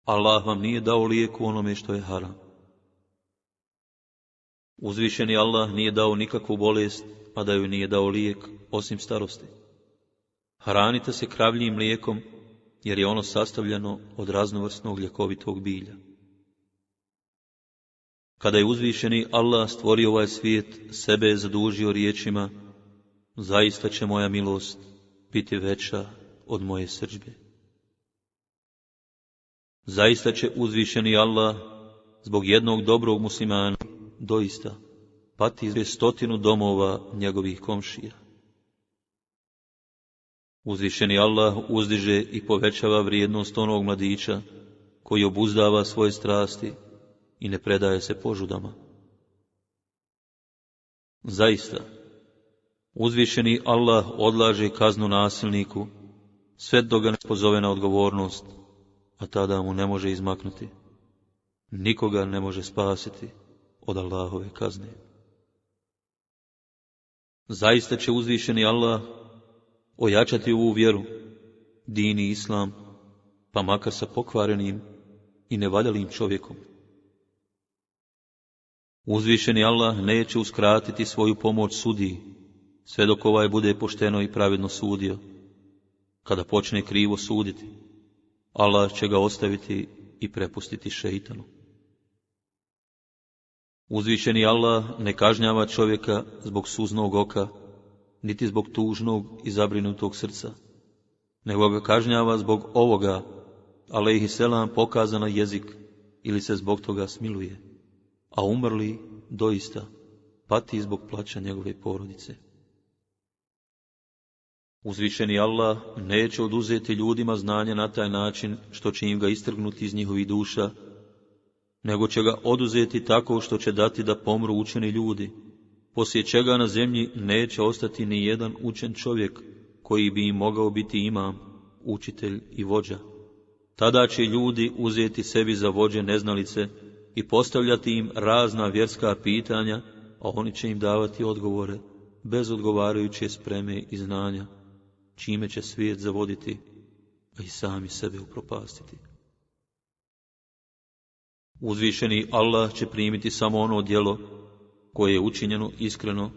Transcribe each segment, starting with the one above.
Allah vam nije dao lijek u onome što je haram. Uzvišeni Allah nije dao nikakvu bolest, a da joj nije dao lijek, osim starosti. Hranite se kravljim mlijekom, jer je ono sastavljeno od raznovrsnog ljekovitog bilja. Kada je uzvišeni Allah stvorio ovaj svijet, sebe je zadužio riječima: zaista će moja milost biti veća od moje srdžbe. Zaista će uzvišeni Allah zbog jednog dobrog muslimana doista pati 100 domova njegovih komšija. Uzvišeni Allah uzdiže i povećava vrijednost onog mladića koji obuzdava svoje strasti i ne predaje se požudama. Zaista, uzvišeni Allah odlaže kaznu nasilniku sve dok ga ne pozove na odgovornost, a tada mu ne može izmaknuti. Nikoga ne može spasiti od Allahove kazne. Zaista će uzvišeni Allah ojačati ovu vjeru, din i islam, pa makar sa pokvarenim i nevaljalim čovjekom. Uzvišeni Allah neće uskratiti svoju pomoć sudiji, sve dok ovaj bude pošteno i pravedno sudio. Kada počne krivo suditi, Allah će ga ostaviti i prepustiti šeitanu. Uzvišeni Allah ne kažnjava čovjeka zbog suznog oka, niti zbog tužnog i zabrinutog srca, nego ga kažnjava zbog ovoga, alejhiselam pokaza na jezik, ili se zbog toga smiluje, a umrli doista pati zbog plaća njegove porodice. Uzvišeni Allah neće oduzeti ljudima znanje na taj način što će im ga istrgnuti iz njihovih duša, nego će ga oduzeti tako što će dati da pomru učeni ljudi, poslije čega na zemlji neće ostati ni jedan učen čovjek koji bi im mogao biti imam, učitelj i vođa. Tada će ljudi uzeti sebi za vođe neznalice i postavljati im razna vjerska pitanja, a oni će im davati odgovore bez odgovarajuće spreme i znanja, čime će svijet zavoditi, a i sami sebe upropastiti. Uzvišeni Allah će primiti samo ono djelo koje je učinjeno iskreno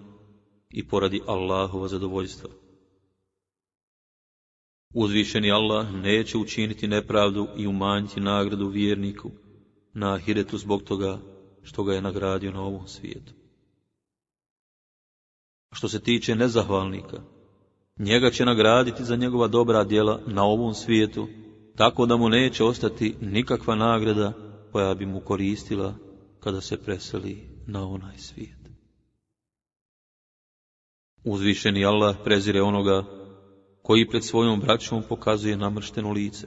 i poradi Allahova zadovoljstva. Uzvišeni Allah neće učiniti nepravdu i umanjiti nagradu vjerniku na ahiretu zbog toga što ga je nagradio na ovom svijetu. Što se tiče nezahvalnika, njega će nagraditi za njegova dobra djela na ovom svijetu, tako da mu neće ostati nikakva nagrada koja bi mu koristila kada se preseli na onaj svijet. Uzvišeni Allah prezire onoga koji pred svojom braćom pokazuje namršteno lice.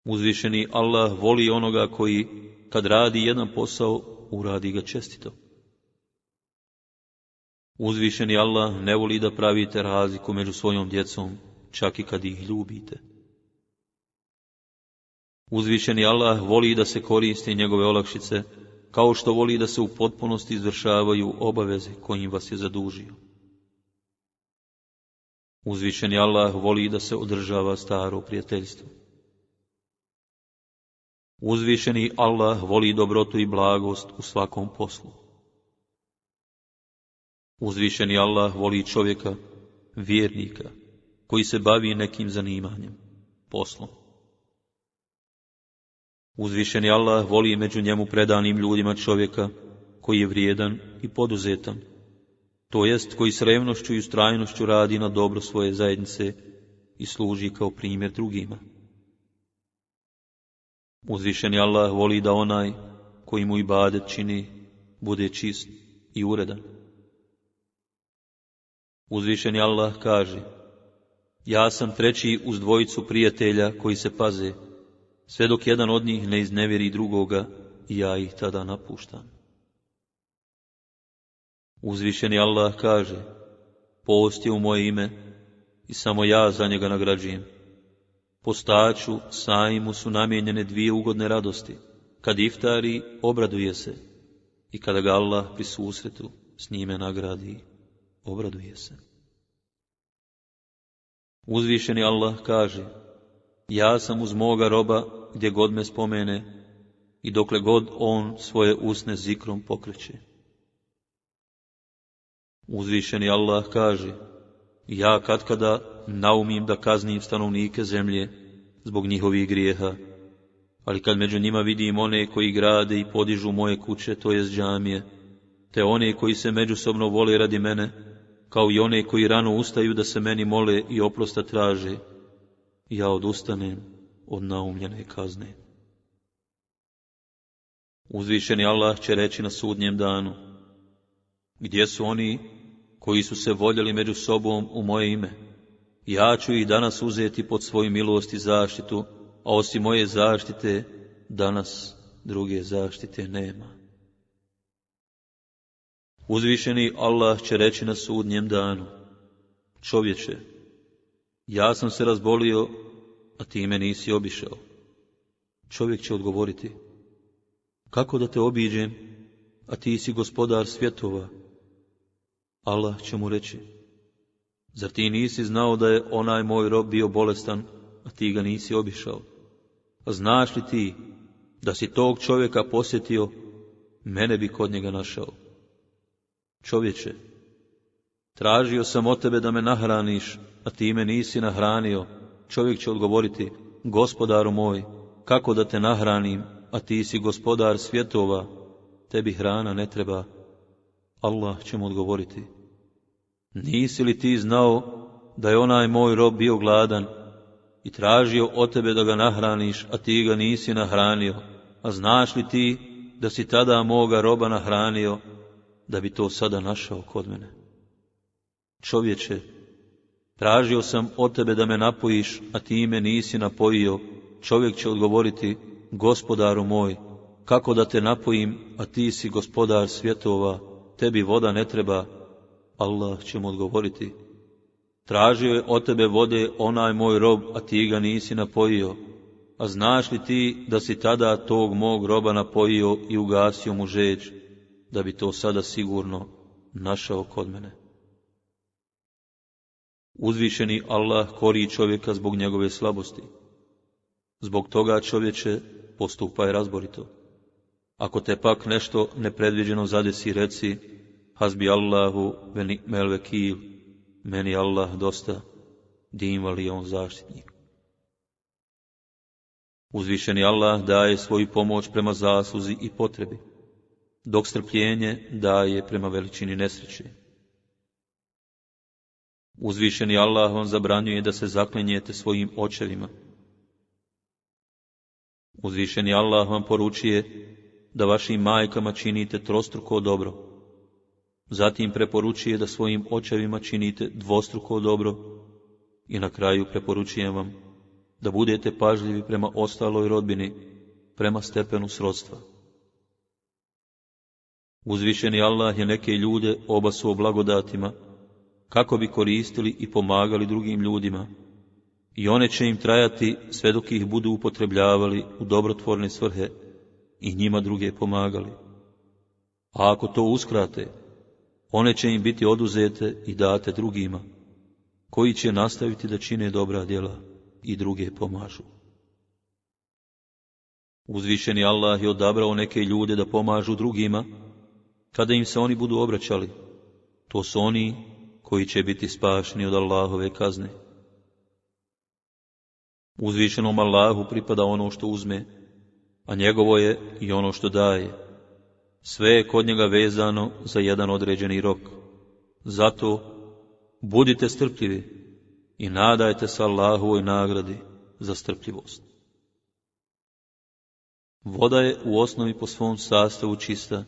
Uzvišeni Allah voli onoga koji, kad radi jedan posao, uradi ga čestito. Uzvišeni Allah ne voli da pravite razliku među svojom djecom, čak i kad ih ljubite. Uzvišeni Allah voli da se koriste njegove olakšice, kao što voli da se u potpunosti izvršavaju obaveze kojim vas je zadužio. Uzvišeni Allah voli da se održava staro prijateljstvo. Uzvišeni Allah voli dobrotu i blagost u svakom poslu. Uzvišeni Allah voli čovjeka, vjernika, koji se bavi nekim zanimanjem, poslom. Uzvišeni Allah voli među njemu predanim ljudima čovjeka koji je vrijedan i poduzetan, to jest koji s revnošću i ustrajnošću radi na dobro svoje zajednice i služi kao primjer drugima. Uzvišeni Allah voli da onaj koji mu ibadet čini bude čist i uredan. Uzvišeni Allah kaže: ja sam treći uz dvojicu prijatelja koji se paze, sve dok jedan od njih ne iznevjeri drugoga i ja ih tada napuštam. Uzvišeni Allah kaže: post je u moje ime i samo ja za njega nagrađujem. Postaču sajmu su namijenjene dvije ugodne radosti. Kad iftari, obraduje se, i kada ga Allah pri susretu s njime nagradi, obraduje se. Uzvišeni Allah kaže: ja sam uz moga roba gdje god me spomene i dokle god on svoje usne zikrom pokreće. Uzvišeni Allah kaže, ja katkada naumim da kaznim stanovnike zemlje zbog njihovih grijeha, ali kad među njima vidim one koji grade i podižu moje kuće, to jest džamije, te one koji se međusobno vole radi mene, kao i one koji rano ustaju da se meni mole i oprosta traže, ja odustanem od naumljene kazne. Uzvišeni Allah će reći na sudnjem danu, gdje su oni koji su se voljeli među sobom u moje ime? Ja ću ih danas uzeti pod svoju milost i zaštitu, a osim moje zaštite, danas druge zaštite nema. Uzvišeni Allah će reći na sudnjem danu, čovječe, ja sam se razbolio, a ti me nisi obišao. Čovjek će odgovoriti, kako da te obiđem, a ti si gospodar svjetova? Allah će mu reći, zar ti nisi znao da je onaj moj rob bio bolestan, a ti ga nisi obišao? A znaš li ti da si tog čovjeka posjetio, mene bi kod njega našao? Čovječe, tražio sam od tebe da me nahraniš, a ti me nisi nahranio. Čovjek će odgovoriti, gospodaru moj, kako da te nahranim, a ti si gospodar svjetova, tebi hrana ne treba. Allah će mu odgovoriti, nisi li ti znao da je onaj moj rob bio gladan i tražio od tebe da ga nahraniš, a ti ga nisi nahranio? A znaš li ti da si tada moga roba nahranio, da bi to sada našao kod mene? Čovječe, tražio sam od tebe da me napojiš, a ti me nisi napojio. Čovjek će odgovoriti, gospodaru moj, kako da te napojim, a ti si gospodar svjetova, tebi voda ne treba. Allah će mu odgovoriti, tražio je od tebe vode onaj moj rob, a ti ga nisi napojio. A znaš li ti da si tada tog mog roba napojio i ugasio mu žeđ, da bi to sada sigurno našao kod mene? Uzvišeni Allah kori čovjeka zbog njegove slabosti. Zbog toga, čovječe, postupaj razborito. Ako te pak nešto nepredviđeno zadesi, reci, hasbi Allahu ve ni'mel vekil, meni Allah dosta, dim li je on zaštitnik. Uzvišeni Allah daje svoju pomoć prema zasluzi i potrebi, dok strpljenje daje prema veličini nesreće. Uzvišeni Allah vam zabranjuje da se zaklinjete svojim očevima. Uzvišeni Allah vam poručuje da vašim majkama činite trostruko dobro. Zatim preporučuje da svojim očevima činite dvostruko dobro. I na kraju preporučujem vam da budete pažljivi prema ostaloj rodbini, prema stepenu srodstva. Uzvišeni Allah je neke ljude obasuo blagodatima, kako bi koristili i pomagali drugim ljudima, i one će im trajati sve dok ih budu upotrebljavali u dobrotvorne svrhe i njima druge pomagali. A ako to uskrate, one će im biti oduzete i date drugima, koji će nastaviti da čine dobra djela i druge pomažu. Uzvišeni Allah je odabrao neke ljude da pomažu drugima, kada im se oni budu obraćali. To su oni koji će biti spašeni od Allahove kazne. Uzvišenom Allahu pripada ono što uzme, a njegovo je i ono što daje. Sve je kod njega vezano za jedan određeni rok. Zato budite strpljivi i nadajte se Allahovoj nagradi za strpljivost. Voda je u osnovi po svom sastavu čista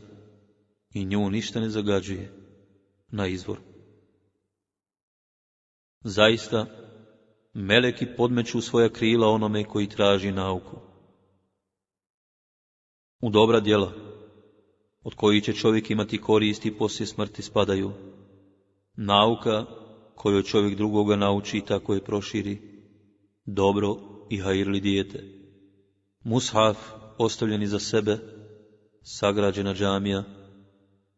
i nju ništa ne zagađuje na izvoru. Zaista, meleki podmeću svoja krila onome koji traži nauku. U dobra djela, od kojih će čovjek imati koristi poslije smrti, spadaju nauka koju čovjek drugoga nauči i tako je proširi, dobro i hajirli dijete, mushaf ostavljeni za sebe, sagrađena džamija,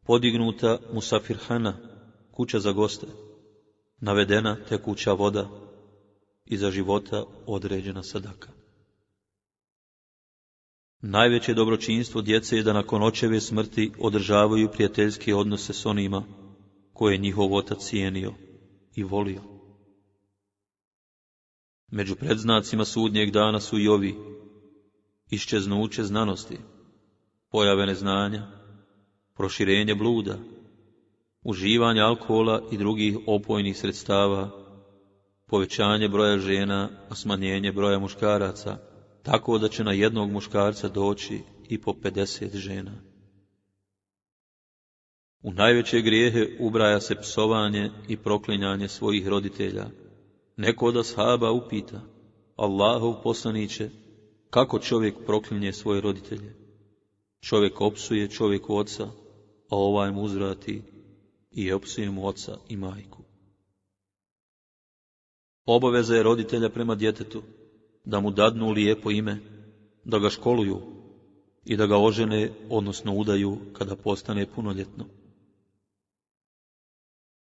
podignuta musafirhana, kuća za goste, navedena tekuća voda i za života određena sadaka. Najveće dobročinstvo djece je da nakon očeve smrti održavaju prijateljske odnose s onima koje je njihov otac cijenio i volio. Među predznacima sudnjeg dana su i ovi: iščeznuće znanosti, pojave neznanja, proširenje bluda, uživanje alkohola i drugih opojnih sredstava, povećanje broja žena, a smanjenje broja muškaraca, tako da će na jednog muškarca doći i po 50 žena. U najveće grijehe ubraja se psovanje i proklinjanje svojih roditelja. Neko od ashaba upita: Allahov poslaniće, kako čovjek proklinje svoje roditelje? Čovjek opsuje čovjeku oca, a ovaj mu uzvrati i opsuje mu oca i majku. Obaveza je roditelja prema djetetu da mu dadnu lijepo ime, da ga školuju i da ga ožene, odnosno udaju kada postane punoljetno.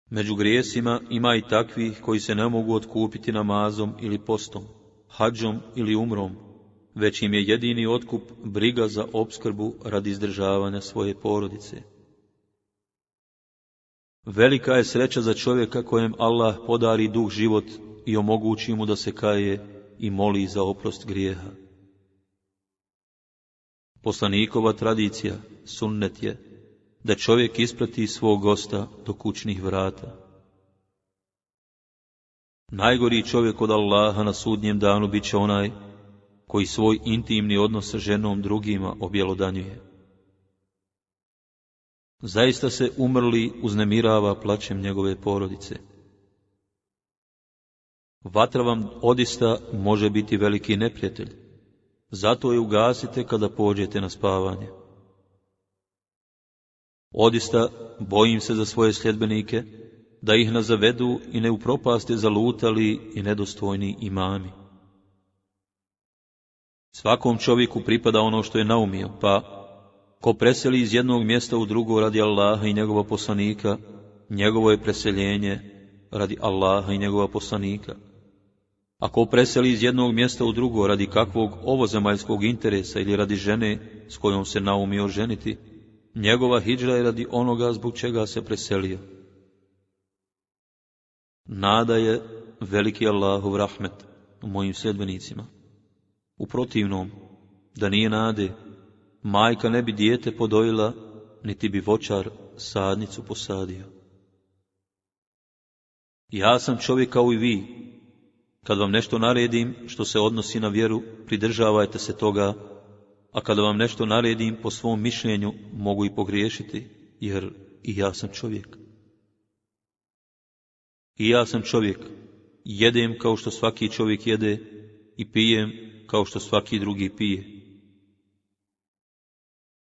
Među grijesima ima i takvih koji se ne mogu otkupiti namazom ili postom, hadžom ili umrom, već im je jedini otkup briga za opskrbu radi izdržavanja svoje porodice. Velika je sreća za čovjeka kojem Allah podari dug život i omogući mu da se kaje i moli za oprost grijeha. Poslanikova tradicija, sunnet je da čovjek isprati svog gosta do kućnih vrata. Najgori čovjek od Allaha na sudnjem danu bit će onaj koji svoj intimni odnos sa ženom drugima objelodanjuje. Zaista se umrli uznemirava plačem njegove porodice. Vatra vam odista može biti veliki neprijatelj, zato je ugasite kada pođete na spavanje. Odista bojim se za svoje sljedbenike, da ih ne zavedu i ne upropaste zalutali i nedostojni imami. Svakom čovjeku pripada ono što je naumio, pa ko preseli iz jednog mjesta u drugo radi Allaha i njegova poslanika, njegovo je preseljenje radi Allaha i njegova poslanika. Ako preseli iz jednog mjesta u drugo radi kakvog ovozemaljskog interesa ili radi žene s kojom se naumio ženiti, njegova hidžra je radi onoga zbog čega se preselio. Nada je veliki Allahov rahmet mojim sljedbenicima. U protivnom, da nije nade, majka ne bi dijete podojila, niti bi voćar sadnicu posadio. Ja sam čovjek kao i vi. Kad vam nešto naredim što se odnosi na vjeru, pridržavajte se toga, a kada vam nešto naredim po svom mišljenju, mogu i pogriješiti, jer i ja sam čovjek. I ja sam čovjek, jedem kao što svaki čovjek jede i pijem kao što svaki drugi pije.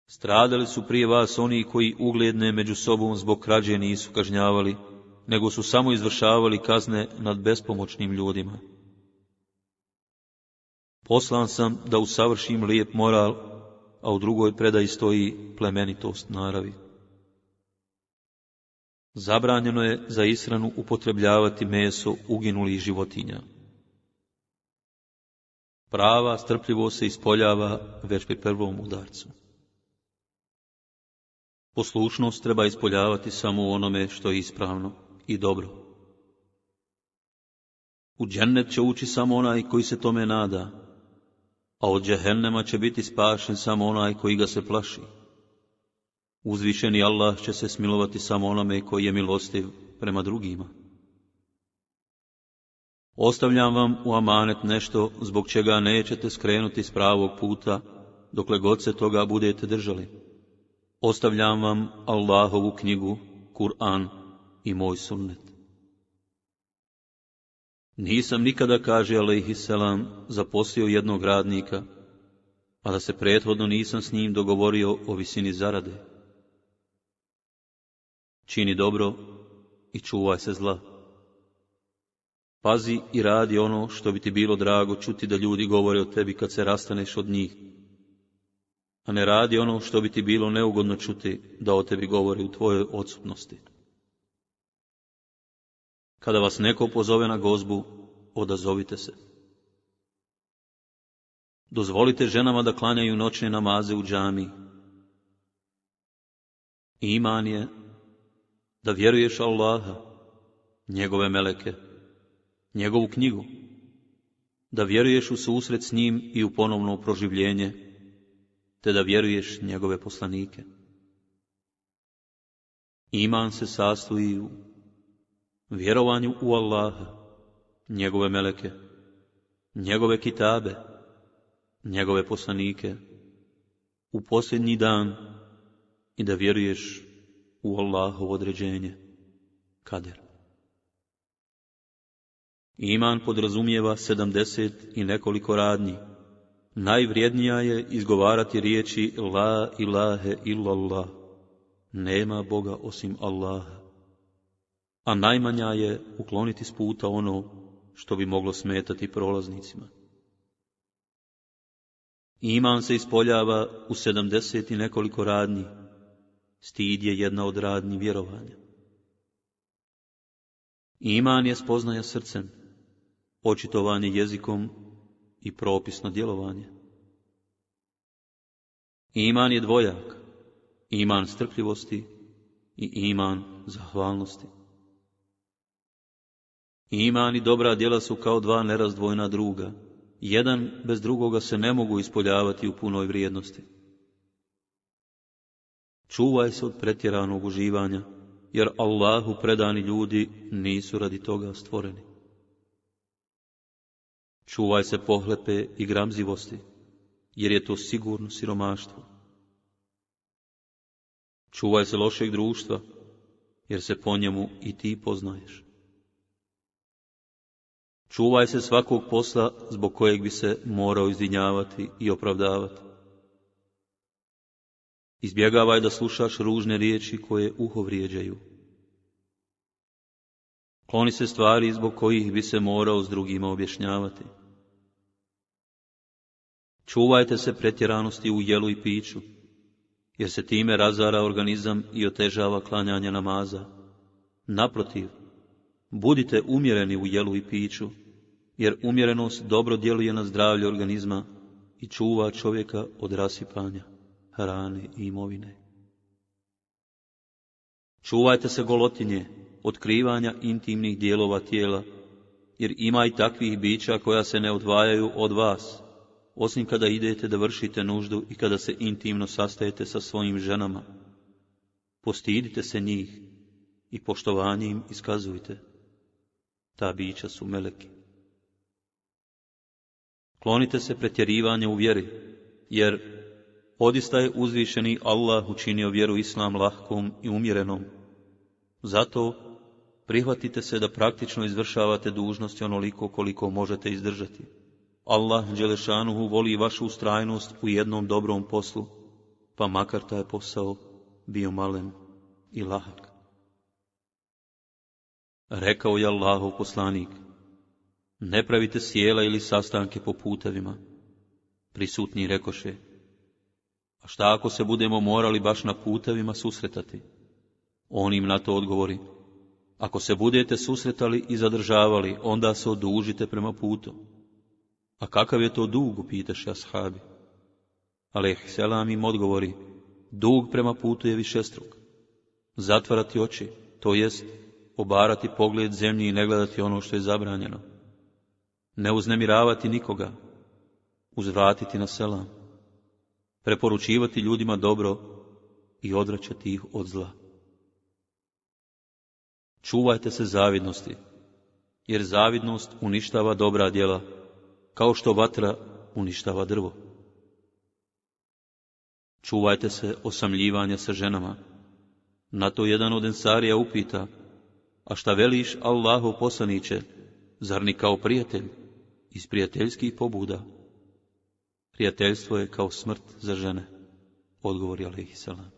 Stradali su prije vas oni koji ugledne među sobom zbog krađe nisu kažnjavali, nego su samo izvršavali kazne nad bespomoćnim ljudima. Poslan sam da usavršim lijep moral, a u drugoj predaji stoji plemenitost naravi. Zabranjeno je za ishranu upotrebljavati meso uginulih životinja. Prava strpljivost se ispoljava već pri prvom udarcu. Poslušnost treba ispoljavati samo u onome što je ispravno i dobro. U džennet će ući samo onaj koji se tome nada, a od džehennema će biti spašen samo onaj koji ga se plaši. Uzvišeni Allah će se smilovati samo onome koji je milostiv prema drugima. Ostavljam vam u amanet nešto zbog čega nećete skrenuti s pravog puta, dokle god se toga budete držali. Ostavljam vam Allahovu knjigu, Kur'an i moj sunnet. Nisam nikada, kaže alejhiselam, zaposlio jednog radnika, a da se prethodno nisam s njim dogovorio o visini zarade. Čini dobro i čuvaj se zla. Pazi i radi ono što bi ti bilo drago čuti da ljudi govore o tebi kad se rastaneš od njih, a ne radi ono što bi ti bilo neugodno čuti da o tebi govore u tvojoj odsutnosti. Kada vas neko pozove na gozbu, odazovite se. Dozvolite ženama da klanjaju noćne namaze u džamiji. Iman je da vjeruješ Allaha, njegove meleke, njegovu knjigu, da vjeruješ u susret s njim i u ponovno proživljenje, te da vjeruješ njegove poslanike. Iman se sastoji u vjerovanju u Allaha, njegove meleke, njegove kitabe, njegove poslanike, u posljednji dan i da vjeruješ u Allahovo određenje, kader. Iman podrazumijeva 70 i nekoliko radnji. Najvrijednija je izgovarati riječi La ilahe illallah, nema Boga osim Allaha. A najmanja je ukloniti s puta ono što bi moglo smetati prolaznicima. Iman se ispoljava u 70 i nekoliko radnji. Stid je jedna od radnji vjerovanja. Iman je spoznaja srcem, očitovanje jezikom i propisno djelovanje. Iman je dvojak, iman strpljivosti i iman zahvalnosti. Iman i dobra djela su kao dva nerazdvojna druga. Jedan bez drugoga se ne mogu ispoljavati u punoj vrijednosti. Čuvaj se od pretjeranog uživanja, jer Allahu predani ljudi nisu radi toga stvoreni. Čuvaj se pohlepe i gramzivosti, jer je to sigurno siromaštvo. Čuvaj se lošeg društva, jer se po njemu i ti poznaješ. Čuvaj se svakog posla zbog kojeg bi se morao izdinjavati i opravdavati. Izbjegavaj da slušaš ružne riječi koje uho vrijeđaju. Kloni se stvari zbog kojih bi se morao s drugima objašnjavati. Čuvajte se pretjeranosti u jelu i piću, jer se time razara organizam i otežava klanjanje namaza. Naprotiv, budite umjereni u jelu i piću, jer umjerenost dobro djeluje na zdravlje organizma i čuva čovjeka od rasipanja hrane i imovine. Čuvajte se golotinje, otkrivanja intimnih dijelova tijela, jer ima i takvih bića koja se ne odvajaju od vas, osim kada idete da vršite nuždu i kada se intimno sastajete sa svojim ženama. Postidite se njih i poštovanje im iskazujte. Ta bića su meleki. Klonite se pretjerivanja u vjeri, jer odista je uzvišeni Allah učinio vjeru Islam lahkom i umjerenom. Zato prihvatite se da praktično izvršavate dužnosti onoliko koliko možete izdržati. Allah dželešanuhu voli vašu ustrajnost u jednom dobrom poslu, pa makar taj posao bio malen i lahak. Rekao je Allahov poslanik, ne pravite sjela ili sastanke po putevima. Prisutni rekoše, a šta ako se budemo morali baš na putevima susretati? On im na to odgovori, ako se budete susretali i zadržavali, onda se odužite prema putu. A kakav je to dug, upitaše ashabi. Alejhiselam im odgovori, dug prema putu je višestruk. Zatvarati oči, to jest obarati pogled zemlji i ne gledati ono što je zabranjeno. Ne uznemiravati nikoga, uzvratiti na selam, preporučivati ljudima dobro i odvraćati ih od zla. Čuvajte se zavidnosti, jer zavidnost uništava dobra djela, kao što vatra uništava drvo. Čuvajte se osamljivanja sa ženama. Na to jedan od ensarija upita, a šta veliš Allahov poslaniće, zar ni kao prijatelj, iz prijateljskih pobuda? Prijateljstvo je kao smrt za žene, odgovori alejhiselam.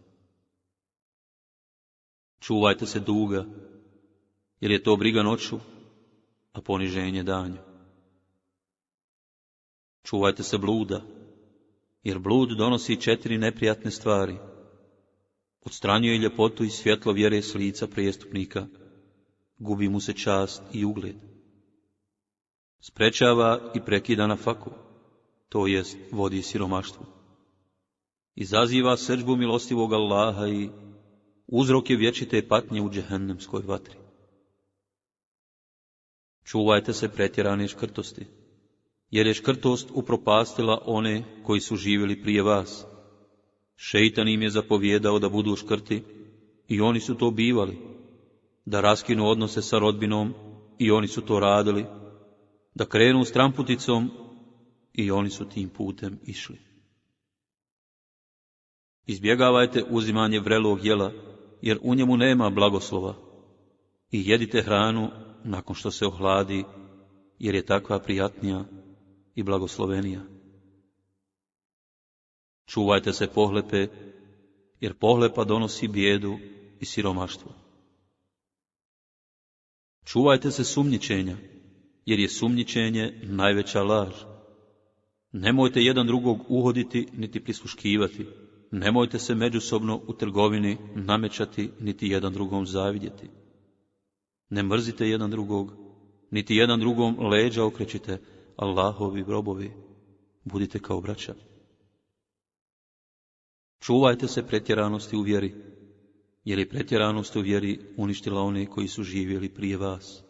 Čuvajte se duga, jer je to briga noću, a poniženje danju. Čuvajte se bluda, jer blud donosi 4 neprijatne stvari. Odstranjuje ljepotu i svjetlo vjere s lica prijestupnika, gubi mu se čast i ugled. sprečava i prekida nafaku, to jest vodi siromaštvu. Izaziva srdžbu milostivog Allaha i uzrok je vječite patnje u džehennemskoj vatri. Čuvajte se pretjerane škrtosti, jer je škrtost upropastila one koji su živjeli prije vas. Šeitan im je zapovjedao da budu škrti i oni su to bivali, da raskinu odnose sa rodbinom i oni su to radili, da krenu stramputicom i oni su tim putem išli. Izbjegavajte uzimanje vrelog jela, jer u njemu nema blagoslova, i jedite hranu nakon što se ohladi, jer je takva prijatnija i blagoslovenija. Čuvajte se pohlepe, jer pohlepa donosi bijedu i siromaštvo. Čuvajte se sumnjičenja, jer je sumnjičenje najveća laž. Nemojte jedan drugog uhoditi niti prisluškivati. Nemojte se međusobno u trgovini namećati niti jedan drugom zavidjeti. Ne mrzite jedan drugog, niti jedan drugom leđa okrećite, Allahovi robovi, budite kao braća. Čuvajte se pretjeranosti u vjeri, jer je pretjeranost u vjeri uništila one koji su živjeli prije vas.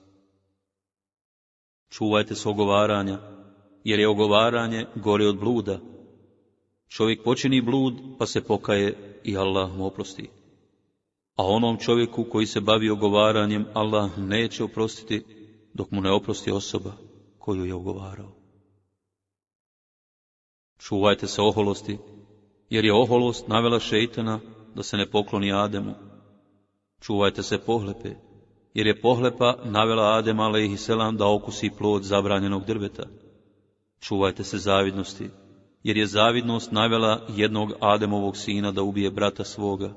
Čuvajte se ogovaranja, jer je ogovaranje gore od bluda. Čovjek počini blud, pa se pokaje i Allah mu oprosti. A onom čovjeku koji se bavi ogovaranjem, Allah neće oprostiti, dok mu ne oprosti osoba koju je ogovarao. Čuvajte se oholosti, jer je oholost navela šeitana da se ne pokloni Ademu. Čuvajte se pohlepe, jer je pohlepa navela Adem alejhiselam da okusi plod zabranjenog drveta. Čuvajte se zavidnosti, jer je zavidnost navela jednog Ademovog sina da ubije brata svoga.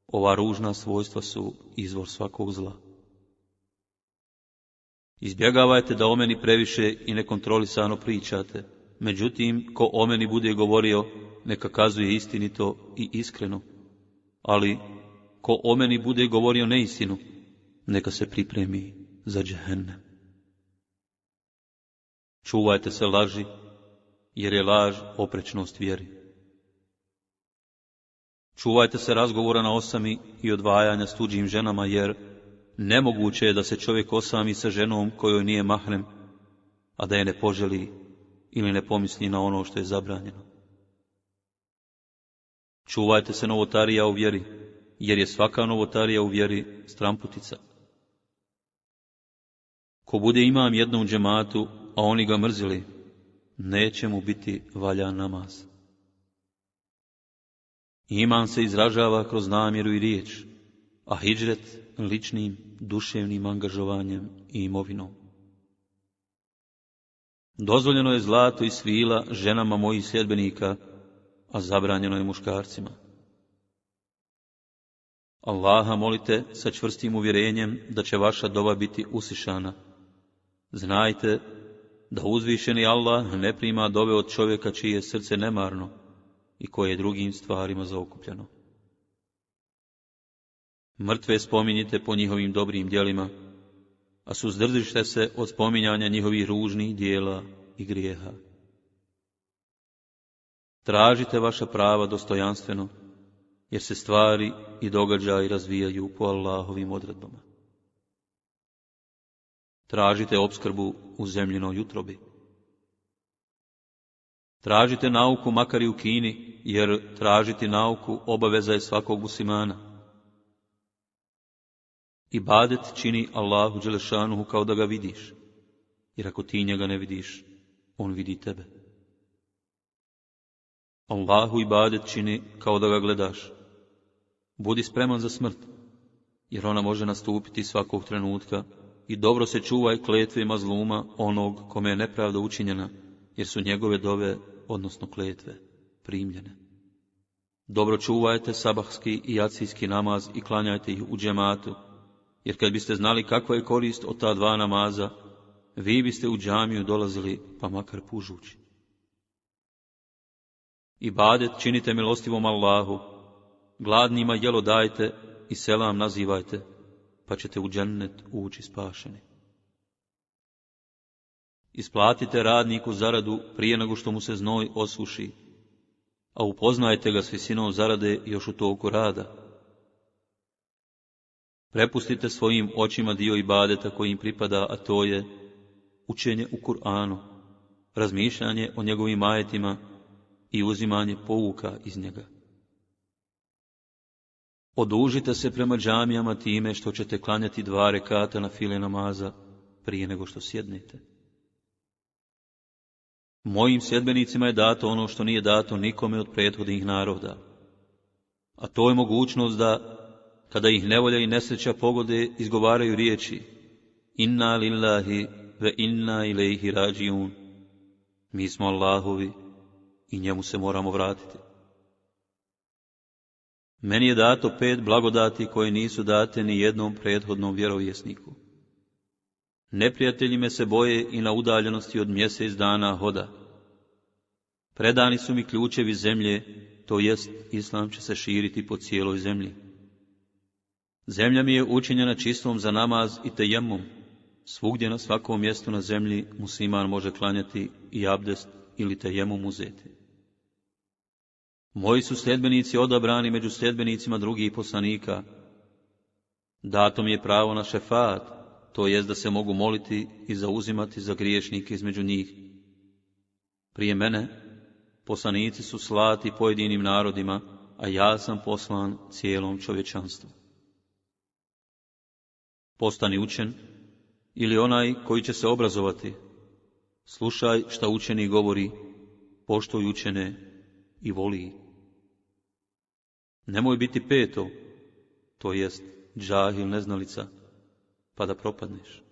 Ova ružna svojstva su izvor svakog zla. Izbjegavajte da o meni previše i nekontrolisano pričate, međutim, ko o meni bude govorio, neka kazuje istinito i iskreno, ali ko o meni bude govorio neistinu, neka se pripremi za džehennem. Čuvajte se laži, jer je laž oprečnost vjeri. Čuvajte se razgovora na osami i odvajanja s tuđim ženama, jer nemoguće je da se čovjek osami sa ženom kojoj nije mahrem, a da je ne poželi ili ne pomisli na ono što je zabranjeno. Čuvajte se novotarija u vjeri, jer je svaka novotarija u vjeri stramputica. Ko bude imam jednom džematu, a oni ga mrzili, neće mu biti valjan namaz. Iman se izražava kroz namjeru i riječ, a hidžret ličnim, duševnim angažovanjem i imovinom. Dozvoljeno je zlato i svila ženama mojih sljedbenika, a zabranjeno je muškarcima. Allaha molite sa čvrstim uvjerenjem da će vaša dova biti usišana. Znajte da uzvišeni Allah ne prima dove od čovjeka čije je srce nemarno i koje je drugim stvarima zaokupljeno. Mrtve spominjite po njihovim dobrim djelima, a suzdržište se od spominjanja njihovih ružnih dijela i grijeha. Tražite vaša prava dostojanstveno, jer se stvari i događaji razvijaju po Allahovim odredbama. Tražite opskrbu u zemljinoj utrobi. Tražite nauku makar i u Kini, jer tražiti nauku obaveza je svakog muslimana. Ibadet čini Allahu dželešanuhu kao da ga vidiš, jer ako ti njega ne vidiš, on vidi tebe. Allahu ibadet čini kao da ga gledaš. Budi spreman za smrt, jer ona može nastupiti svakog trenutka, i dobro se čuvaj kletve mazluma onog kome je nepravda učinjena, jer su njegove dove, odnosno kletve, primljene. Dobro čuvajte sabahski i jacijski namaz i klanjajte ih u džematu, jer kad biste znali kakva je korist od ta dva namaza, vi biste u džamiju dolazili pa makar pužući. Ibadet činite milostivom Allahu, gladnima jelo dajte i selam nazivajte, pa ćete u džennet ući spašeni. Isplatite radniku zaradu prije nego što mu se znoj osuši, a upoznajte ga s visinom zarade još u toku rada. Prepustite svojim očima dio ibadeta koji im pripada, a to je učenje u Kur'anu, razmišljanje o njegovim ajetima i uzimanje pouka iz njega. Odužite se prema džamijama time što ćete klanjati 2 rekata na file namaza prije nego što sjednete. Mojim sljedbenicima je dato ono što nije dato nikome od prethodnih naroda, a to je mogućnost da, kada ih nevolja i nesreća pogode, izgovaraju riječi inna lillahi ve inna ilejhi rađiun. Mi smo Allahovi i njemu se moramo vratiti. Meni je dato 5 blagodati koje nisu date ni jednom prethodnom vjerovjesniku. Neprijatelji me se boje i na udaljenosti od mjesec dana hoda. Predani su mi ključevi zemlje, to jest Islam će se širiti po cijeloj zemlji. Zemlja mi je učinjena čistom za namaz i tejemum. Svugdje na svakom mjestu na zemlji musliman može klanjati i abdest ili tejemum uzeti. Moji su sljedbenici odabrani među sljedbenicima drugih poslanika. Dato mi je pravo na šefaat, to jest da se mogu moliti i zauzimati za griješnike između njih. Prije mene poslanici su slati pojedinim narodima, a ja sam poslan cijelom čovječanstvu. Postani učen ili onaj koji će se obrazovati. Slušaj šta učeni govori, poštuj učene i voli ih. Nemoj biti peto, to jest džahil, neznalica, pa da propadneš.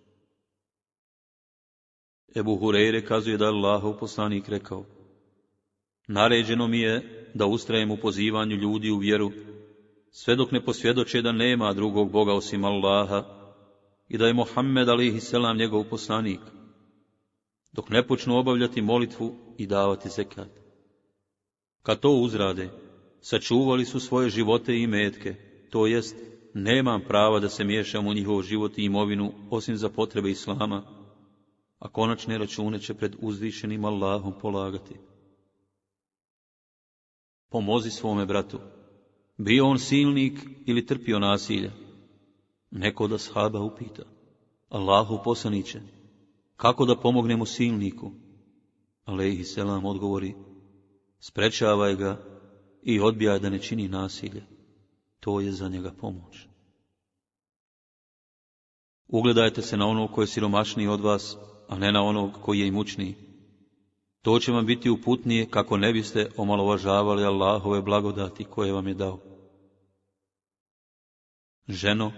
Ebu Hureyre kazuje da je Allahov poslanik rekao: naređeno mi je da ustrajem u pozivanju ljudi u vjeru, sve dok ne posvjedoče da nema drugog Boga osim Allaha i da je Muhammed a.s. njegov poslanik, dok ne počnu obavljati molitvu i davati zekat. Kad to uzrade, sačuvali su svoje živote i imetke, to jest nemam prava da se miješam u njihov život i imovinu osim za potrebe Islama, a konačne račune će pred uzvišenim Allahom polagati. Pomozi svome bratu, bio on silnik ili trpio nasilja. Neko od ashaba upita: Allahu poslaniće, kako da pomognemo silniku? Alejhi selam odgovori: sprečavaj ga i odbijaj da ne čini nasilje, to je za njega pomoć. Ugledajte se na onog koji je siromašniji od vas, a ne na onog koji je imućniji. To će vam biti uputnije kako ne biste omalovažavali Allahove blagodati koje vam je dao. Ženo,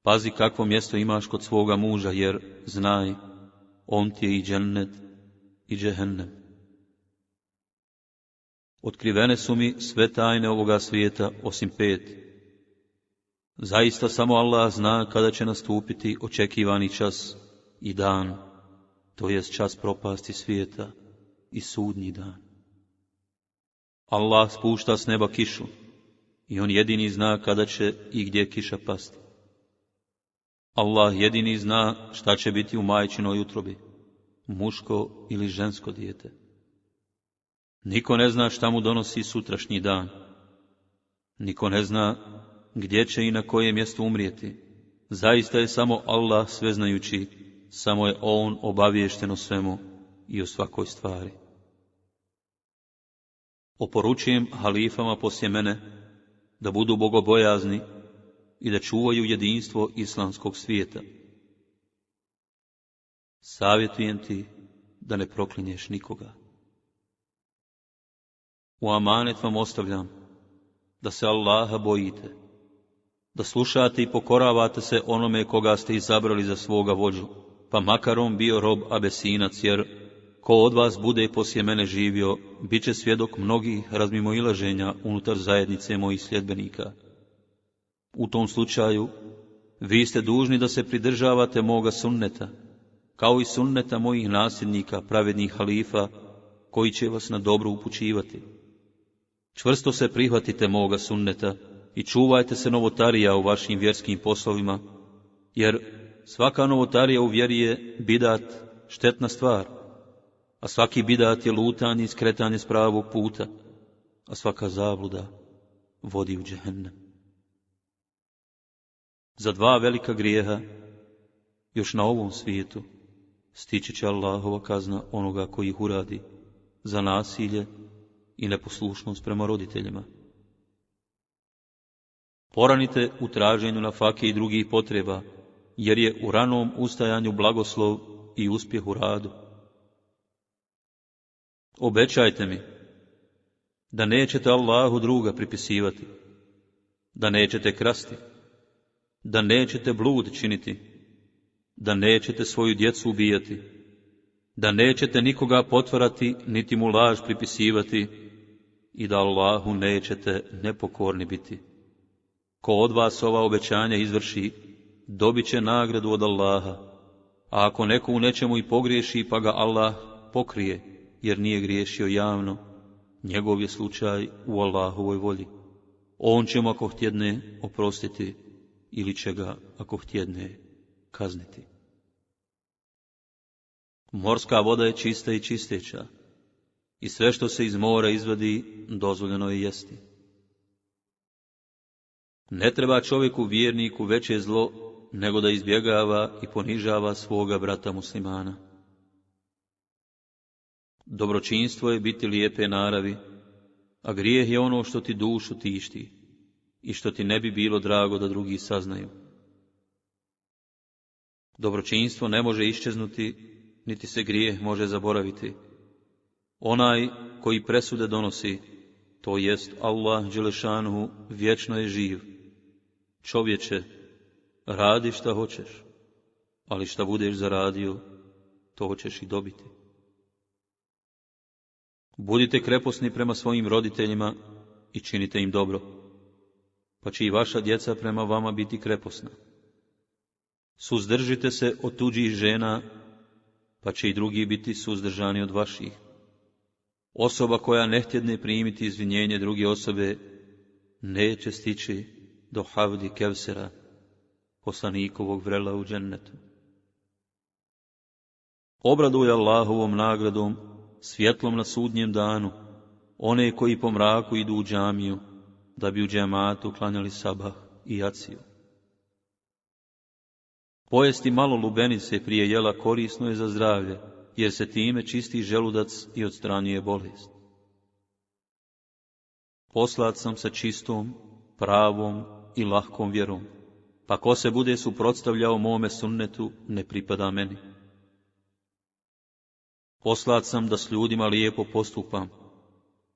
pazi kakvo mjesto imaš kod svoga muža, jer znaj, on ti je i džennet i džehennem. Otkrivene su mi sve tajne ovoga svijeta osim 5. Zaista samo Allah zna kada će nastupiti očekivani čas i dan, to jest čas propasti svijeta i sudnji dan. Allah spušta s neba kišu i on jedini zna kada će i gdje kiša pasti. Allah jedini zna šta će biti u majčinoj utrobi, muško ili žensko dijete. Niko ne zna šta mu donosi sutrašnji dan. Niko ne zna gdje će i na koje mjesto umrijeti. Zaista je samo Allah sveznajući, samo je On obaviješten o svemu i o svakoj stvari. Oporučujem halifama poslije mene da budu bogobojazni i da čuvaju jedinstvo islamskog svijeta. Savjetujem ti da ne proklinješ nikoga. U amanet vam ostavljam da se Allaha bojite, da slušate i pokoravate se onome koga ste izabrali za svoga vođu, pa makar on bio rob Abesinac, jer ko od vas bude poslije mene živio, bit će svjedok mnogih razmimoilaženja unutar zajednice mojih sljedbenika. U tom slučaju, vi ste dužni da se pridržavate moga sunneta, kao i sunneta mojih nasljednika, pravednih halifa, koji će vas na dobro upućivati. Čvrsto se prihvatite moga sunneta i čuvajte se novotarija u vašim vjerskim poslovima, jer svaka novotarija u vjeri je bidat, štetna stvar, a svaki bidat je lutanje i skretanje s pravog puta, a svaka zabluda vodi u džehennem. Za 2 velika grijeha, još na ovom svijetu, stići će Allahova kazna onoga koji ih uradi, za nasilje i neposlušnost prema roditeljima. Poranite u traženju nafake i drugih potreba, jer je u ranom ustajanju blagoslov i uspjeh u radu. Obećajte mi da nećete Allahu druga pripisivati, da nećete krasti, da nećete blud činiti, da nećete svoju djecu ubijati, da nećete nikoga potvarati niti mu laž pripisivati i da Allahu nećete nepokorni biti. Ko od vas ova obećanja izvrši, dobit će nagradu od Allaha, a ako neko u nečemu i pogriješi pa ga Allah pokrije, jer nije griješio javno, njegov je slučaj u Allahovoj volji. On će mu ako htjedne oprostiti ili će ga ako htjedne kazniti. Morska voda je čista i čisteća i sve što se iz mora izvadi dozvoljeno je jesti. Ne treba čovjeku vjerniku veće zlo nego da izbjegava i ponižava svoga brata muslimana. Dobročinstvo je biti lijepe naravi, a grijeh je ono što ti dušu tišti i što ti ne bi bilo drago da drugi saznaju. Dobročinstvo ne može iščeznuti, niti se grijeh može zaboraviti. Onaj koji presude donosi, to jest Allah dželešanuhu, vječno je živ. Čovječe, radi šta hoćeš, ali šta budeš zaradio, to ćeš i dobiti. Budite kreposni prema svojim roditeljima i činite im dobro, pa će i vaša djeca prema vama biti kreposna. Suzdržite se od tuđih žena, pa će i drugi biti suzdržani od vaših. Osoba koja ne htjedne primiti izvinjenje druge osobe, neće stići do havdi Kevsera, poslanikovog vrela u džennetu. Obraduj Allahovom nagradom, svjetlom na sudnjem danu, one koji po mraku idu u džamiju, da bi u džematu klanjali sabah i jaciju. Pojesti malo lubenice prije jela korisno je za zdravlje, jer se time čisti želudac i odstranjuje bolest. Poslat sam sa čistom, pravom i lahkom vjerom, pa ko se bude suprotstavljao mome sunnetu, ne pripada meni. Poslat sam da s ljudima lijepo postupam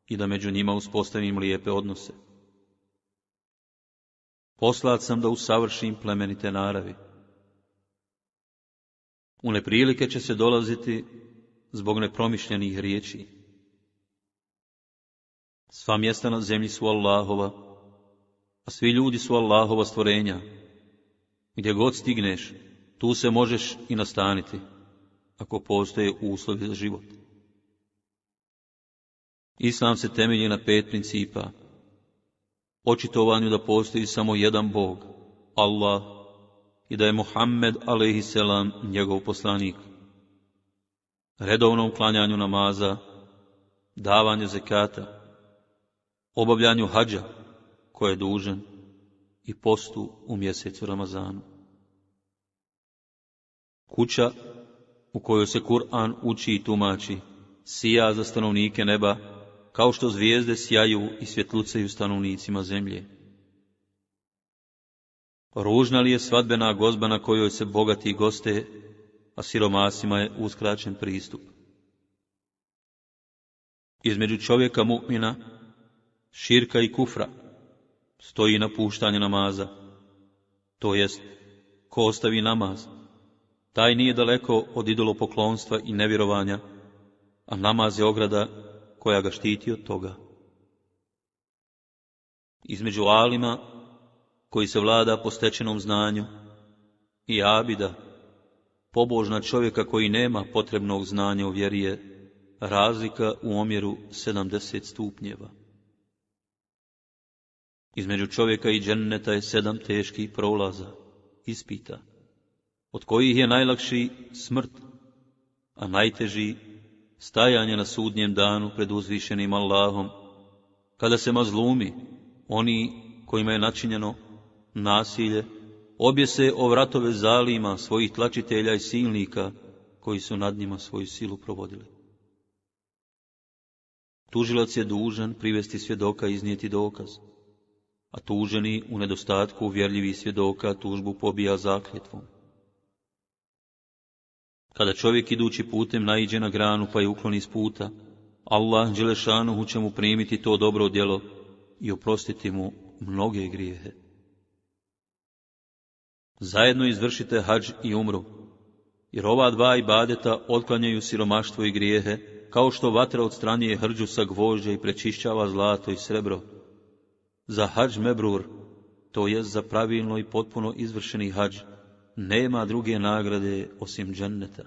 i da među njima uspostavim lijepe odnose. Poslat sam da usavršim plemenite naravi. U neprilike će se dolaziti zbog nepromišljenih riječi. Sva mjesta na zemlji su Allahova, a svi ljudi su Allahova stvorenja. Gdje god stigneš, tu se možeš i nastaniti, ako postoje uslovi za život. Islam se temelji na 5 principa. Očitovanju da postoji samo jedan Bog, Allah, i da je Muhammed a.s. njegov poslanik. Redovnom klanjanju namaza, davanju zekata, obavljanju hadža, koje je dužan, i postu u mjesecu Ramazanu. Kuća u kojoj se Kur'an uči i tumači, sija za stanovnike neba, kao što zvijezde sjaju i svjetlucaju stanovnicima zemlje. Ružna li je svadbena gozba na kojoj se bogati goste, a siromasima je uskraćen pristup. Između čovjeka mu'mina, širka i kufra, stoji napuštanje namaza, to jest, ko ostavi namaz, taj nije daleko od idolopoklonstva i nevjerovanja, a namaz je ograda koja ga štiti od toga. Između alima, koji se vlada po stečenom znanju, i abida, pobožna čovjeka koji nema potrebnog znanja u vjeri, je razlika u omjeru 70 stupnjeva. Između čovjeka i dženneta je 7 teških prolaza, ispita, od kojih je najlakši smrt, a najteži stajanje na sudnjem danu pred uzvišenim Allahom, kada se mazlumi, oni kojima je načinjeno nasilje, objese o vratove zalima svojih tlačitelja i silnika koji su nad njima svoju silu provodili. Tužilac je dužan privesti svjedoka i iznijeti dokaz, a tuženi u nedostatku uvjerljivih svjedoka tužbu pobija zakljetvom. Kada čovjek idući putem naiđe na granu pa je ukloni s puta, Allah dželešanuhu će mu primiti to dobro djelo i oprostiti mu mnoge grijehe. Zajedno izvršite hadž i umru, jer ova dva ibadeta otklanjaju siromaštvo i grijehe, kao što vatra odstranjuje hrđu sa gvožđa i prečišćava zlato i srebro. Za hadž mebrur, to jest za pravilno i potpuno izvršeni hadž, nema druge nagrade osim dženneta.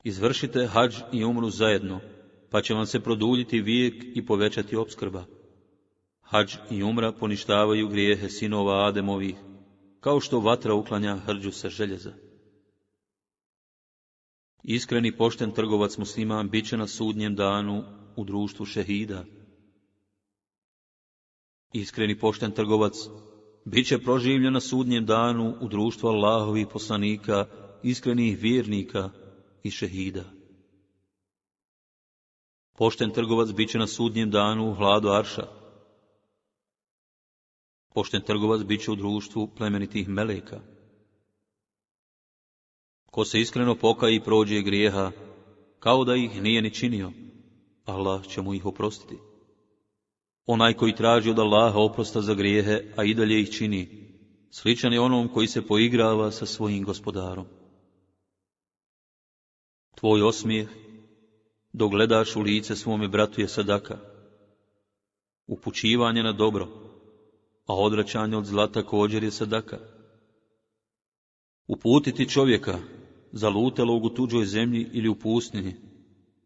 Izvršite hadž i umru zajedno, pa će vam se produljiti vijek i povećati opskrba. Hadž i umra poništavaju grijehe sinova Ademovih, kao što vatra uklanja hrđu sa željeza. Iskreni pošten trgovac musliman bit će na sudnjem danu u društvu šehida. Iskreni pošten trgovac bit će proživljen na sudnjem danu u društvu Allahovih poslanika, iskrenih vjernika i šehida. Pošten trgovac bit će na sudnjem danu u hladu arša. Pošten trgovac bit će u društvu plemenitih meleka. Ko se iskreno pokaje i prođe grijeha, kao da ih nije ni činio, Allah će mu ih oprostiti. Onaj koji traži od Allaha oprosta za grijehe, a i dalje ih čini, sličan je onom koji se poigrava sa svojim gospodarom. Tvoj osmijeh, dok gledaš u lice svome bratu, je sadaka, upućivanje na dobro, a odvraćanje od zla također je sadaka. Uputiti čovjeka zalutelog u tuđoj zemlji ili u pustinji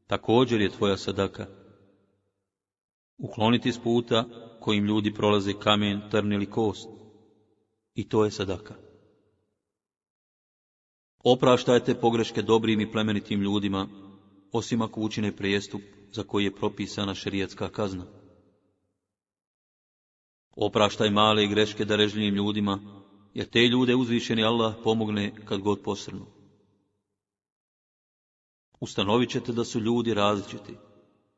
također je tvoja sadaka. Ukloniti s puta kojim ljudi prolaze kamen, trn ili kost, i to je sadaka. Opraštajte pogreške dobrim i plemenitim ljudima, osim ako učine prijestup za koji je propisana šerijatska kazna. Opraštaj male greške darežljivim ljudima, jer te ljude uzvišeni Allah pomogne kad god posrnu. Ustanovit ćete da su ljudi različiti.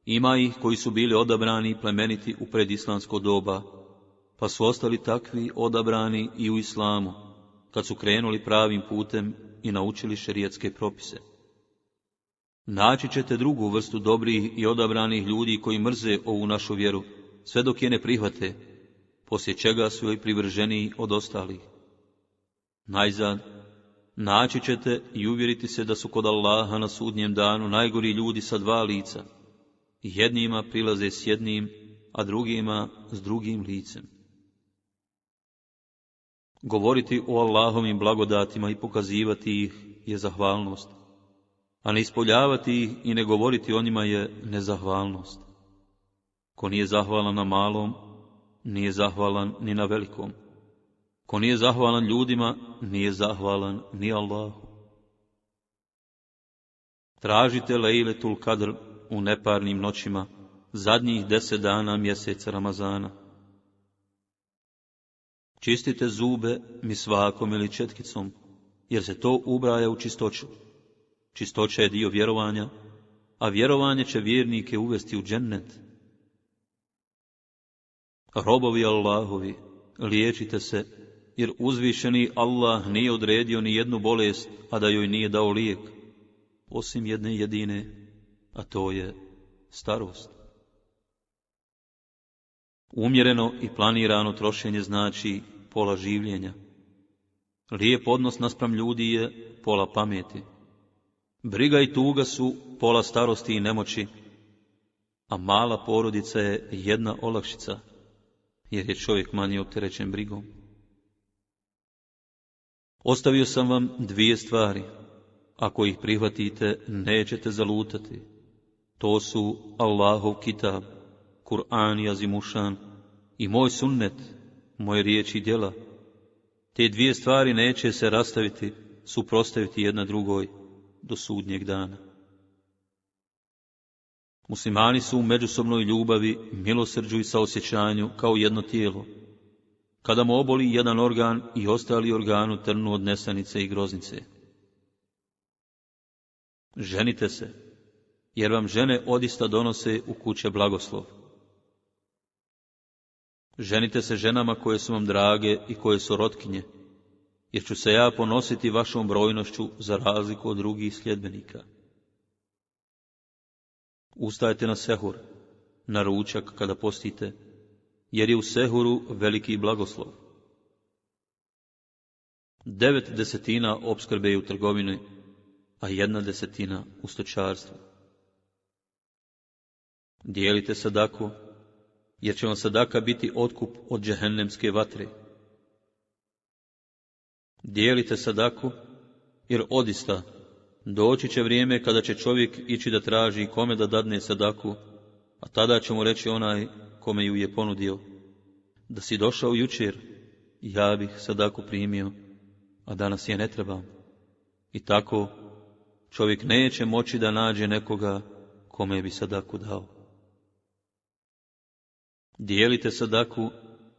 Ima ih koji su bili odabrani i plemeniti u predislamsko doba, pa su ostali takvi odabrani i u islamu, kad su krenuli pravim putem i naučili šerijatske propise. Naći ćete drugu vrstu dobrih i odabranih ljudi koji mrze ovu našu vjeru, sve dok je ne prihvate, poslije čega su joj privrženiji od ostalih. Najzad, naći ćete i uvjeriti se da su kod Allaha na sudnjem danu najgori ljudi sa dva lica. Jednima prilaze s jednim, a drugima s drugim licem. Govoriti o Allahovim blagodatima i pokazivati ih je zahvalnost, a ne ispoljavati ih i ne govoriti o njima je nezahvalnost. Ko nije zahvalan na malom, nije zahvalan ni na velikom. Ko nije zahvalan ljudima, nije zahvalan ni Allahu. Tražite Lejletul Kadr u neparnim noćima, zadnjih 10 dana mjeseca Ramazana. Čistite zube misvakom ili četkicom, jer se to ubraja u čistoću. Čistoća je dio vjerovanja, a vjerovanje će vjernike uvesti u džennet. Robovi Allahovi, liječite se, jer uzvišeni Allah nije odredio ni jednu bolest, a da joj nije dao lijek, osim jedne jedine, a to je starost. Umjereno i planirano trošenje znači pola življenja. Lijep odnos naspram ljudi je pola pameti. Briga i tuga su pola starosti i nemoći, a mala porodica je jedna olakšica, jer je čovjek manje opterećen brigom. Ostavio sam vam 2 stvari, ako ih prihvatite nećete zalutati. To su Allahov kitab, Kur'an i Azimušan, i moj sunnet, moje riječi i djela. Te 2 stvari neće se rastaviti, suprotstaviti jedna drugoj, do sudnjeg dana. Muslimani su u međusobnoj ljubavi, milosrđu i saosjećanju kao jedno tijelo. Kada mu oboli jedan organ i ostali organu trnu od nesanice i groznice. Ženite se, jer vam žene odista donose u kuće blagoslov. Ženite se ženama koje su vam drage i koje su rotkinje, jer ću se ja ponositi vašom brojnošću za razliku od drugih sljedbenika. Ustajte na sehur, na ručak kada postite, jer je u sehuru veliki blagoslov. 9/10 opskrbe je u trgovini, a 1/10 u stočarstvu. Dijelite sadaku, jer će vam sadaka biti otkup od džehennemske vatre. Dijelite sadaku, jer odista doći će vrijeme kada će čovjek ići da traži kome da dadne sadaku, a tada će mu reći onaj kome ju je ponudio: da si došao jučer, ja bih sadaku primio, a danas je ne trebam. I tako čovjek neće moći da nađe nekoga kome bi sadaku dao. Dijelite sadaku,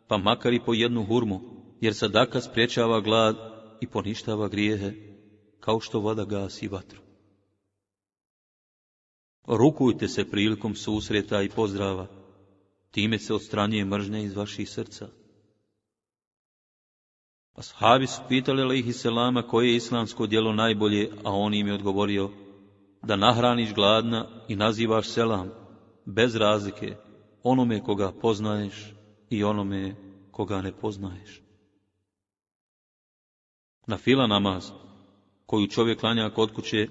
pa makar i po jednu hurmu, jer sadaka spriječava glad i poništava grijehe, kao što voda gasi vatru. Rukujte se prilikom susreta i pozdrava, time se odstranjuje mržnja iz vaših srca. Ashabi su pitali alejhiselama koje je islamsko djelo najbolje, a on im je odgovorio: da nahraniš gladna i nazivaš selam, bez razlike, onome koga poznaješ i onome koga ne poznaješ. Nafila namaz, koju čovjek klanja kod kuće,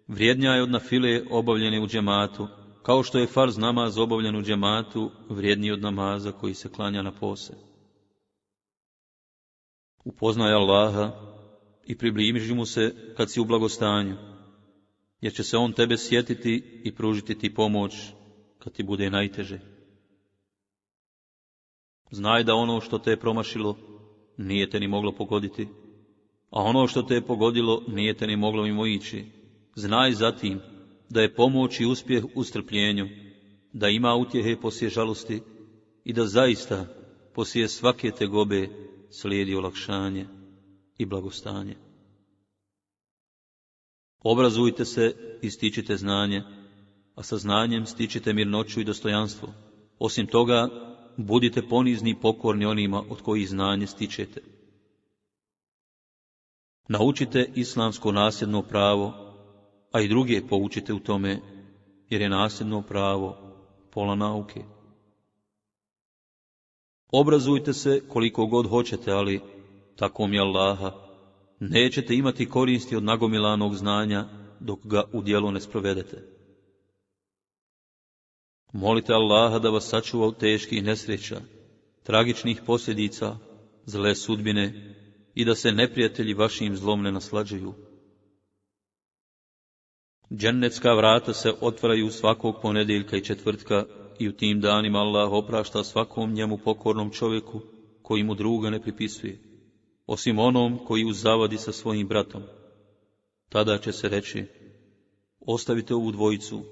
vrijednija je od nafile obavljene u džematu, kao što je farz namaz obavljen u džematu vrijedniji od namaza koji se klanja na pose. Upoznaj Allaha i približi mu se kad si u blagostanju, jer će se on tebe sjetiti i pružiti ti pomoć kad ti bude najteže. Znaj da ono što te je promašilo nije te ni moglo pogoditi, a ono što te je pogodilo nije te ni moglo mimoići. Znaj zatim da je pomoć i uspjeh u strpljenju, da ima utjehe poslije žalosti i da zaista poslije svake tegobe slijedi olakšanje i blagostanje. Obrazujte se i stičite znanje, a sa znanjem stičite mirnoću i dostojanstvo. Osim toga, budite ponizni i pokorni onima od kojih znanje stičete. Naučite islamsko nasljedno pravo, a i druge poučite u tome, jer je nasljedno pravo pola nauke. Obrazujte se koliko god hoćete, ali, tako mi Allaha, nećete imati koristi od nagomilanog znanja dok ga u djelo ne sprovedete. Molite Allaha da vas sačuva od teških nesreća, tragičnih posljedica, zle sudbine i da se neprijatelji vašim zlom ne naslađuju. Džennetska vrata se otvaraju svakog ponedjeljka i četvrtka i u tim danima Allah oprašta svakom njemu pokornom čovjeku koji mu druga ne pripisuje, osim onom koji uzavadi sa svojim bratom. Tada će se reći: ostavite ovu dvojicu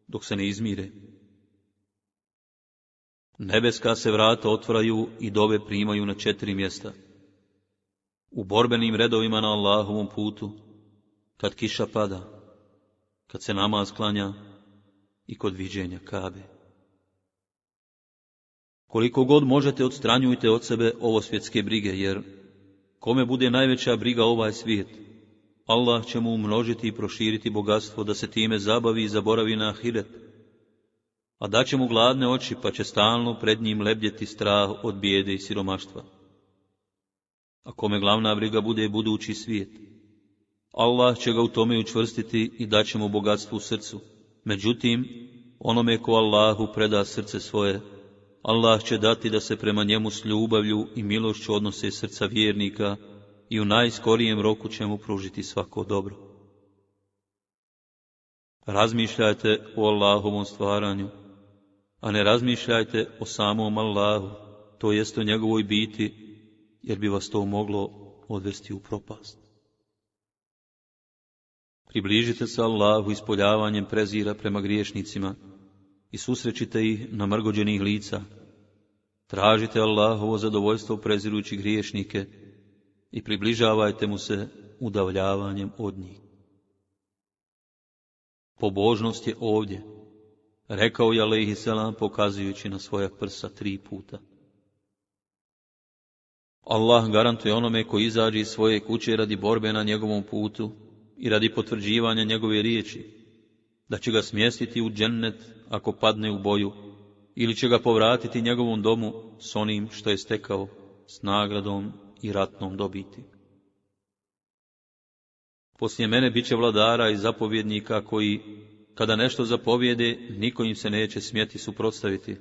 dok se ne izmire. Nebeska se vrata otvaraju i dove primaju na 4 mjesta. U borbenim redovima na Allahovom putu, kad kiša pada, kad se namaz klanja i kod viđenja Kabe. Koliko god možete odstranjujte od sebe ovo svjetske brige, jer kome bude najveća briga ovaj svijet, Allah će mu umnožiti i proširiti bogatstvo da se time zabavi i zaboravi na ahiret, a daće mu gladne oči pa će stalno pred njim lebdjeti strah od bijede i siromaštva. A kome glavna briga bude budući svijet, Allah će ga u tome učvrstiti i daće mu bogatstvo u srcu. Međutim, onome ko Allahu preda srce svoje, Allah će dati da se prema njemu s ljubavlju i milošću odnose srca vjernika i u najskorijem roku će mu pružiti svako dobro. Razmišljajte o Allahovom stvaranju, a ne razmišljajte o samom Allahu, to jest o njegovoj biti, jer bi vas to moglo odvesti u propast. Približite se Allahu ispoljavanjem prezira prema griješnicima i susrećite ih namrgođenih lica. Tražite Allahovo zadovoljstvo prezirujući griješnike i približavajte mu se udavljavanjem od njih. Pobožnost je ovdje, rekao je alejhi selam pokazujući na svoja prsa 3 puta. Allah garantuje onome koji izađe iz svoje kuće radi borbe na njegovom putu i radi potvrđivanja njegove riječi, da će ga smjestiti u džennet ako padne u boju, ili će ga povratiti njegovom domu s onim što je stekao, s nagradom i ratnom dobiti. Poslije mene bit će vladara i zapovjednika koji, kada nešto zapovjede, niko im se neće smjeti suprotstaviti.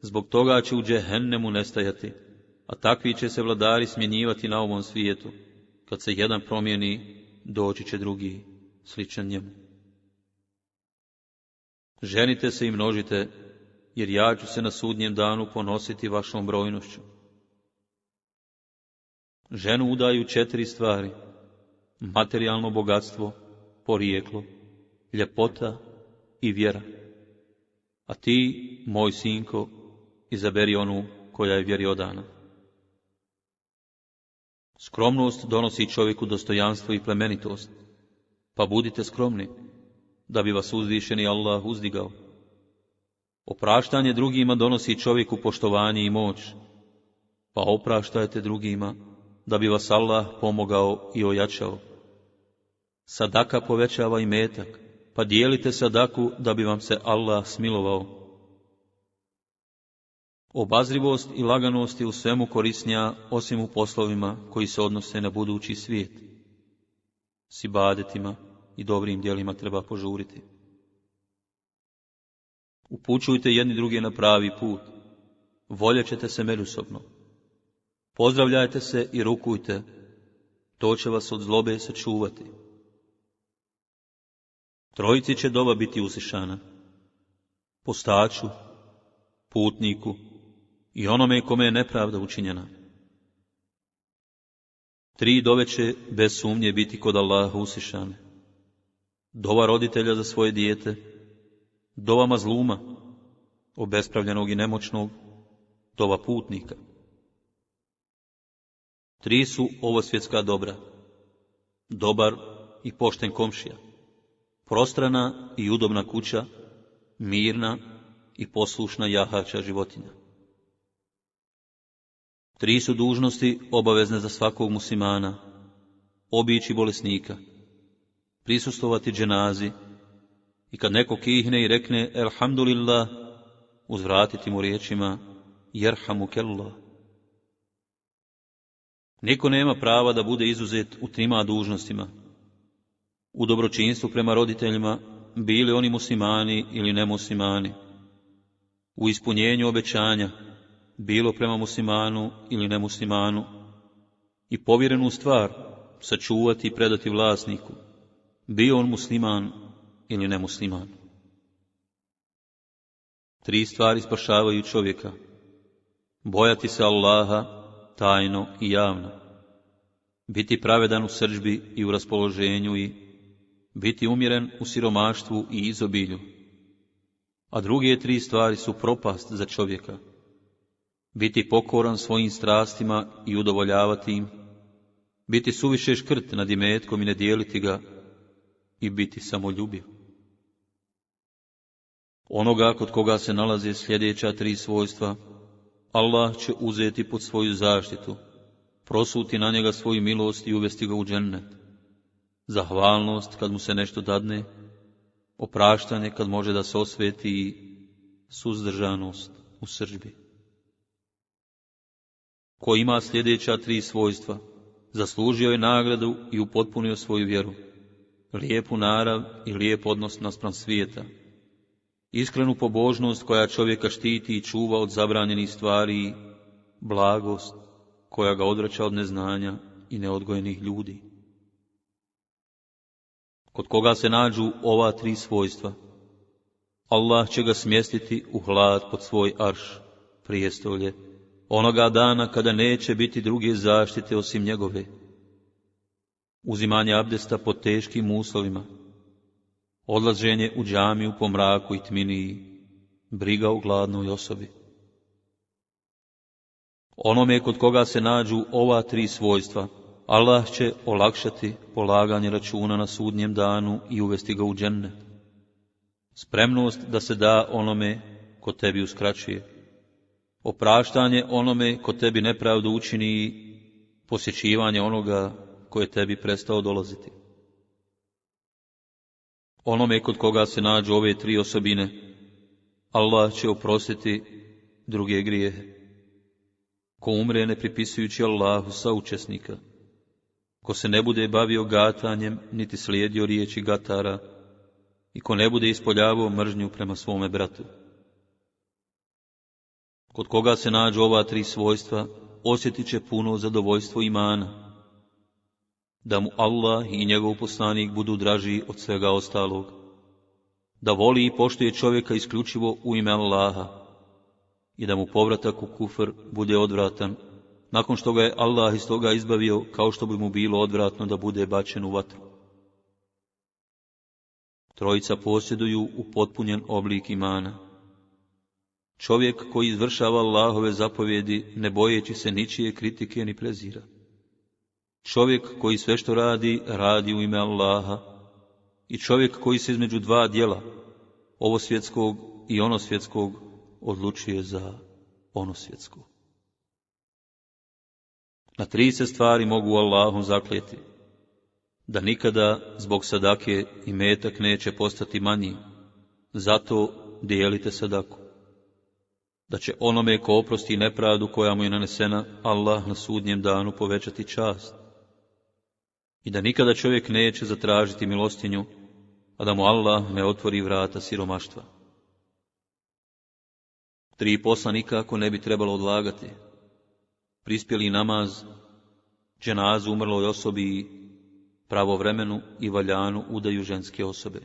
Zbog toga će u džehennemu nestajati, a takvi će se vladari smjenjivati na ovom svijetu. Kad se jedan promijeni, doći će drugi, sličan njemu. Ženite se i množite, jer ja ću se na sudnjem danu ponositi vašom brojnošću. Ženu udaju 4 stvari: materijalno bogatstvo, porijeklo, ljepota i vjera. A ti, moj sinko, izaberi onu koja je vjeri odana. Skromnost donosi čovjeku dostojanstvo i plemenitost, pa budite skromni, da bi vas uzvišeni Allah uzdigao. Opraštanje drugima donosi čovjeku poštovanje i moć, pa opraštajte drugima, da bi vas Allah pomogao i ojačao. Sadaka povećava imetak, pa dijelite sadaku da bi vam se Allah smilovao. Obazrivost i laganost je u svemu korisnija, osim u poslovima koji se odnose na budući svijet. S ibadetima i dobrim djelima treba požuriti. Upućujte jedni druge na pravi put, voljet ćete se međusobno. Pozdravljajte se i rukujte, to će vas od zlobe sačuvati. 3 će doba biti uslišana: postaču, putniku i onome kome je nepravda učinjena. 3 dove će bez sumnje biti kod Allaha uslišane: dova roditelja za svoje dijete, dova mazluma, obespravljenog i nemoćnog, dova putnika. 3 su ovo svjetska dobra: dobar i pošten komšija, prostrana i udobna kuća, mirna i poslušna jahača životinja. 3 su dužnosti obavezne za svakog muslimana: obići bolesnika, prisustovati dženazi i kad neko kihne i rekne elhamdulillah, uzvratiti mu riječima jerhamukellah. Niko nema prava da bude izuzet u 3 dužnostima: u dobročinstvu prema roditeljima, bili oni muslimani ili nemuslimani, u ispunjenju obećanja, bilo prema muslimanu ili nemuslimanu, i povjerenu stvar sačuvati i predati vlasniku, bio on musliman ili nemusliman. 3 stvari spašavaju čovjeka: bojati se Allaha tajno i javno, biti pravedan u srdžbi i u raspoloženju i biti umjeren u siromaštvu i izobilju. A druge 3 stvari su propast za čovjeka: biti pokoran svojim strastima i udovoljavati im, biti suviše škrt nad imetkom i ne dijeliti ga, i biti samoljubiv. Onoga kod koga se nalaze sljedeća 3 svojstva, Allah će uzeti pod svoju zaštitu, prosuti na njega svoju milost i uvesti ga u džennet. Zahvalnost kad mu se nešto dadne, opraštanje kad može da se osveti i suzdržanost u srdžbi. Ko ima sljedeća 3 svojstva, zaslužio je nagradu i upotpunio svoju vjeru, lijepu narav i lijep odnos naspram svijeta, iskrenu pobožnost koja čovjeka štiti i čuva od zabranjenih stvari i blagost koja ga odvraća od neznanja i neodgojenih ljudi. Kod koga se nađu ova 3 svojstva, Allah će ga smjestiti u hlad pod svoj arš, prijestolje, onoga dana kada neće biti druge zaštite osim njegove. Uzimanje abdesta pod teškim uslovima, odlaženje u džamiju po mraku i tminiji, briga o gladnoj osobi. Onome kod koga se nađu ova tri svojstva, Allah će olakšati polaganje računa na sudnjem danu i uvesti ga u džennet. Spremnost da se da onome ko tebi uskraćuje, opraštanje onome ko tebi nepravdu učini i posjećivanje onoga ko je tebi prestao dolaziti. Onome kod koga se nađu ove tri osobine, Allah će oprostiti druge grijehe. Ko umre ne pripisujući Allahu saučesnika, ko se ne bude bavio gatanjem niti slijedio riječi gatara i ko ne bude ispoljavao mržnju prema svome bratu. Kod koga se nađu ova tri svojstva, osjetit će puno zadovoljstvo imana, da mu Allah i njegov poslanik budu draži od svega ostalog, da voli i poštuje čovjeka isključivo u ime Allaha i da mu povratak u kufr bude odvratan, nakon što ga je Allah iz toga izbavio, kao što bi mu bilo odvratno da bude bačen u vatru. Trojica posjeduju upotpunjen oblik imana. Čovjek koji izvršava Allahove zapovjedi, ne bojeći se ničije kritike ni prezira. Čovjek koji sve što radi, radi u ime Allaha. I čovjek koji se između dva djela, ovo svjetskog i ono svjetskog, odlučuje za ono svjetsko. Na tri se stvari mogu Allahom zakljeti: da nikada zbog sadake i metak neće postati manji, zato dijelite sadaku; da će onome ko oprosti nepravdu koja mu je nanesena, Allah na sudnjem danu povećati čast; i da nikada čovjek neće zatražiti milostinju, a da mu Allah ne otvori vrata siromaštva. Tri posla nikako ne bi trebalo odlagati: prispjeli namaz, dženazu umrloj osobi i pravovremenu i valjanu udaju ženske osobe.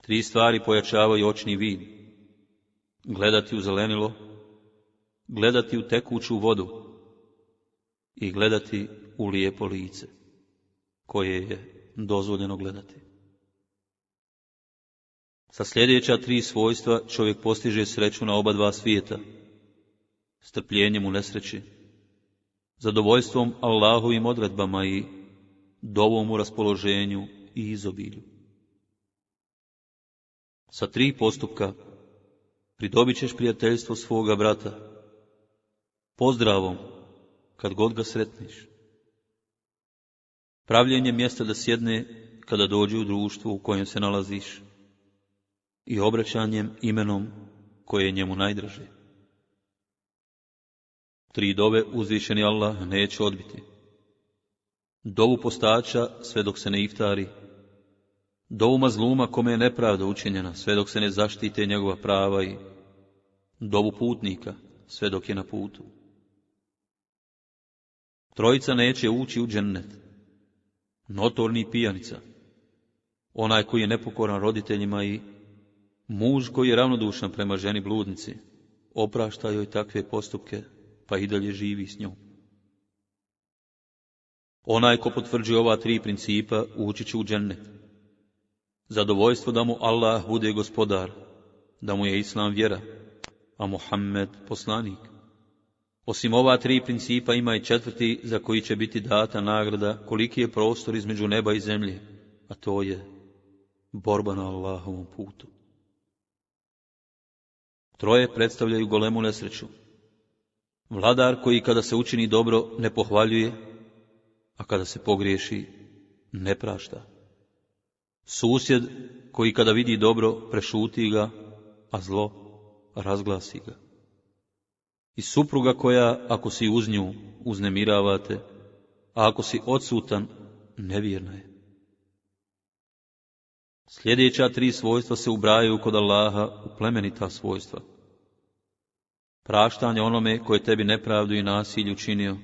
Tri stvari pojačavaju očni vid: gledati u zelenilo, gledati u tekuću vodu i gledati u lijepo lice, koje je dozvoljeno gledati. Sa sljedeća tri svojstva čovjek postiže sreću na oba dva svijeta: strpljenjem u nesreći, zadovoljstvom Allahovim odredbama i dovom u raspoloženju i izobilju. Sa tri postupka pridobit ćeš prijateljstvo svoga brata, pozdravom kad god ga sretniš, pravljenjem mjesta da sjedne kada dođe u društvu u kojem se nalaziš i obraćanjem imenom koje je njemu najdraže. Tri dove uzvišeni Allah neće odbiti: dovu postača sve dok se ne iftari, dovu mazluma kome je nepravda učinjena sve dok se ne zaštite njegova prava i dovu putnika sve dok je na putu. Trojica neće ući u džennet: notorni pijanica, onaj koji je nepokoran roditeljima i muž koji je ravnodušan prema ženi bludnici, oprašta joj takve postupke pa i dalje živi s njom. Onaj ko potvrđuje ova tri principa ući će u džennet: zadovoljstvo da mu Allah bude gospodar, da mu je Islam vjera, a Muhammed poslanik. Osim ova tri principa ima i četvrti za koji će biti data nagrada koliki je prostor između neba i zemlje, a to je borba na Allahovom putu. Troje predstavljaju golemu nesreću: vladar koji kada se učini dobro ne pohvaljuje, a kada se pogriješi ne prašta; susjed koji kada vidi dobro prešuti ga, a zlo razglasi ga; i supruga koja, ako si uz nju, uznemiravate, a ako si odsutan, nevjerna je. Sljedeća tri svojstva se ubrajaju kod Allaha u plemenita svojstva: praštanje onome koje tebi nepravdu i nasilju činio,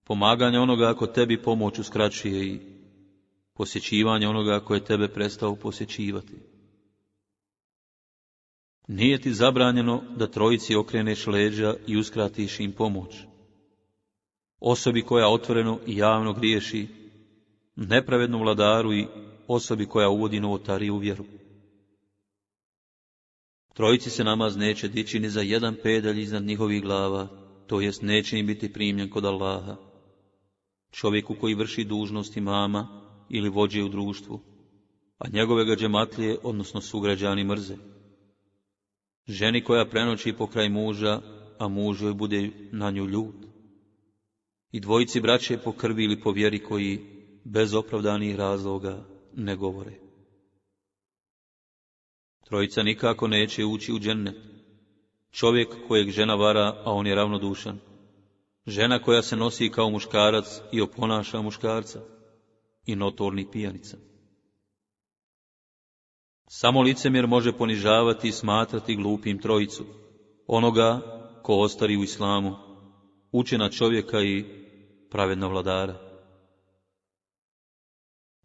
pomaganje onoga ko tebi pomoć uskraćuje i posjećivanje onoga koje tebe prestao posjećivati. Nije ti zabranjeno da trojici okreneš leđa i uskratiš im pomoć: osobi koja otvoreno i javno griješi, nepravednom vladaru i osobi koja uvodi novotariju u vjeru. Trojici se namaz neće dići ni za jedan pedalj iznad njihovih glava, to jest neće im biti primljen kod Allaha. Čovjeku koji vrši dužnost imama ili vođe u društvu, a njegove ga džematlije, odnosno sugrađani, mrze. Ženi koja prenoći pokraj muža, a muž joj bude na nju ljut. I dvojici braće po krvi ili po vjeri koji bez opravdanih razloga ne govore. Trojica nikako neće ući u džennet. Čovjek kojeg žena vara, a on je ravnodušan. Žena koja se nosi kao muškarac i oponaša muškarca. I notorni pijanica. Samo licemjer može ponižavati i smatrati glupim trojicu. Onoga ko ostari u islamu, učena čovjeka i pravedna vladara.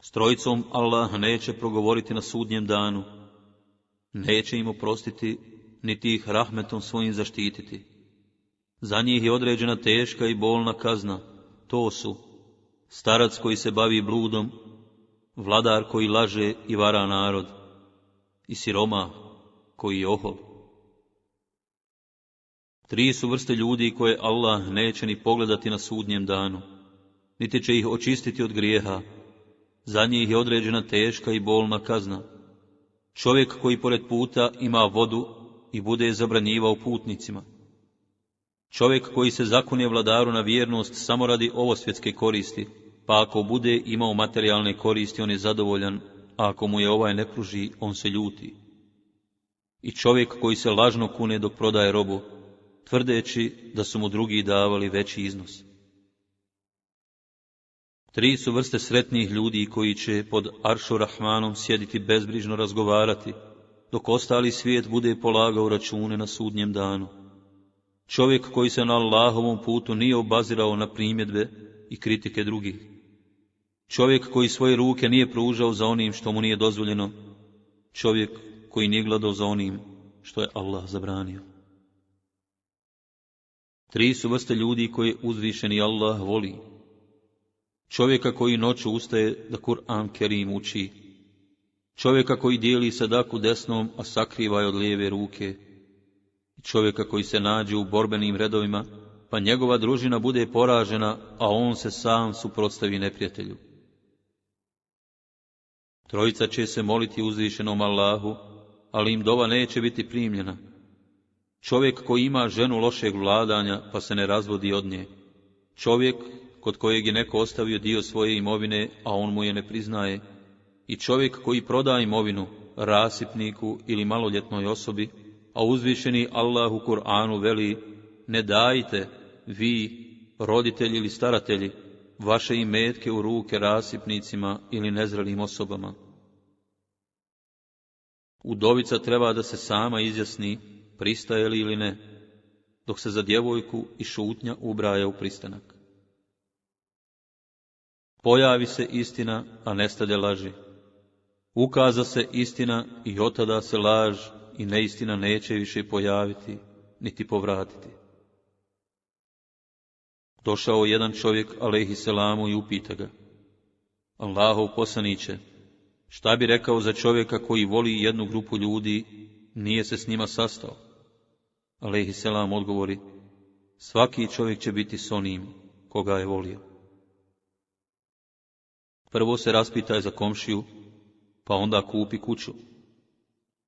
S trojicom Allah neće progovoriti na sudnjem danu. Neće im oprostiti, niti ih rahmetom svojim zaštititi. Za njih je određena teška i bolna kazna. To su starac koji se bavi bludom, vladar koji laže i vara narod, i siromah koji je ohol. Tri su vrste ljudi koje Allah neće ni pogledati na sudnjem danu, niti će ih očistiti od grijeha. Za njih je određena teška i bolna kazna. Čovjek koji pored puta ima vodu i bude zabranjivao putnicima. Čovjek koji se zakunje vladaru na vjernost samo radi ovosvjetske koristi, pa ako bude imao materijalne koristi, on je zadovoljan, a ako mu je ovaj ne pruži, on se ljuti. I čovjek koji se lažno kune dok prodaje robu, tvrdeći da su mu drugi davali veći iznos. Tri su vrste sretnih ljudi koji će pod Aršu Rahmanom sjediti bezbrižno razgovarati, dok ostali svijet bude polagao račune na sudnjem danu. Čovjek koji se na Allahovom putu nije obazirao na primjedbe i kritike drugih. Čovjek koji svoje ruke nije pružao za onim što mu nije dozvoljeno. Čovjek koji nije gledao za onim što je Allah zabranio. Tri su vrste ljudi koje uzvišeni Allah voli. Čovjeka koji noću ustaje da Kur'an Kerim uči. Čovjeka koji dijeli sadaku desnom, a sakriva je od lijeve ruke. Čovjeka koji se nađe u borbenim redovima, pa njegova družina bude poražena, a on se sam suprotstavi neprijatelju. Trojica će se moliti uzvišenom Allahu, ali im dova neće biti primljena. Čovjek koji ima ženu lošeg vladanja, pa se ne razvodi od nje. Čovjek kod kojeg je neko ostavio dio svoje imovine, a on mu je ne priznaje. I čovjek koji proda imovinu rasipniku ili maloljetnoj osobi, a uzvišeni Allah u Kur'anu veli: ne dajte, vi, roditelji ili staratelji, vaše imetke u ruke rasipnicima ili nezrelim osobama. Udovica treba da se sama izjasni, pristaje li ili ne, dok se za djevojku i šutnja ubraja u pristanak. Pojavi se istina, a nestade laži. Ukaza se istina i otada se laž, i neistina neće više pojaviti, niti povratiti. Došao jedan čovjek, alejhiselamu, i upita ga: Allahov poslaniće, šta bi rekao za čovjeka koji voli jednu grupu ljudi, nije se s njima sastao? Alejhiselam odgovori: svaki čovjek će biti s onim koga je volio. Prvo se raspitaj za komšiju, pa onda kupi kuću.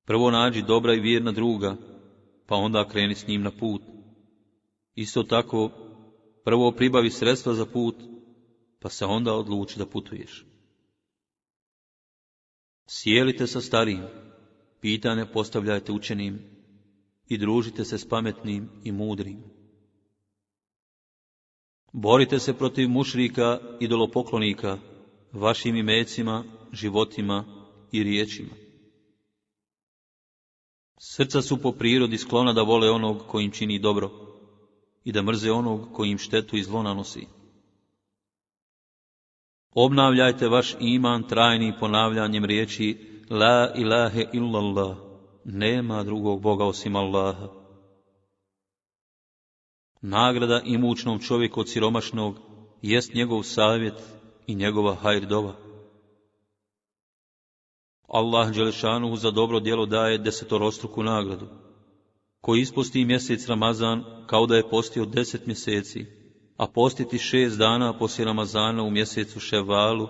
Prvo nađi dobra i vjerna druga, pa onda kreni s njim na put. Isto tako, prvo pribavi sredstva za put, pa se onda odluči da putuješ. Sjelite sa starijim, pitanja postavljajte učenim i družite se s pametnim i mudrim. Borite se protiv mušrika, idolopoklonika, vašim imecima, životima i riječima. Srca su po prirodi sklona da vole onog koji im čini dobro i da mrze onog koji im štetu i zlo nanosi. Obnavljajte vaš iman trajnim ponavljanjem riječi La ilahe illallah, nema drugog Boga osim Allaha. Nagrada imućnom čovjeku od siromašnog jest njegov savjet i njegova hajr dova. Allah dželešanuhu za dobro djelo daje 10-struku nagradu. Ko isposti mjesec Ramazan kao da je postio 10 mjeseci, a postiti 6 dana poslije Ramazana u mjesecu Ševalu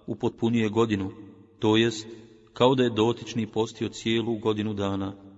upotpunjuje godinu, to jest kao da je dotični postio cijelu godinu dana.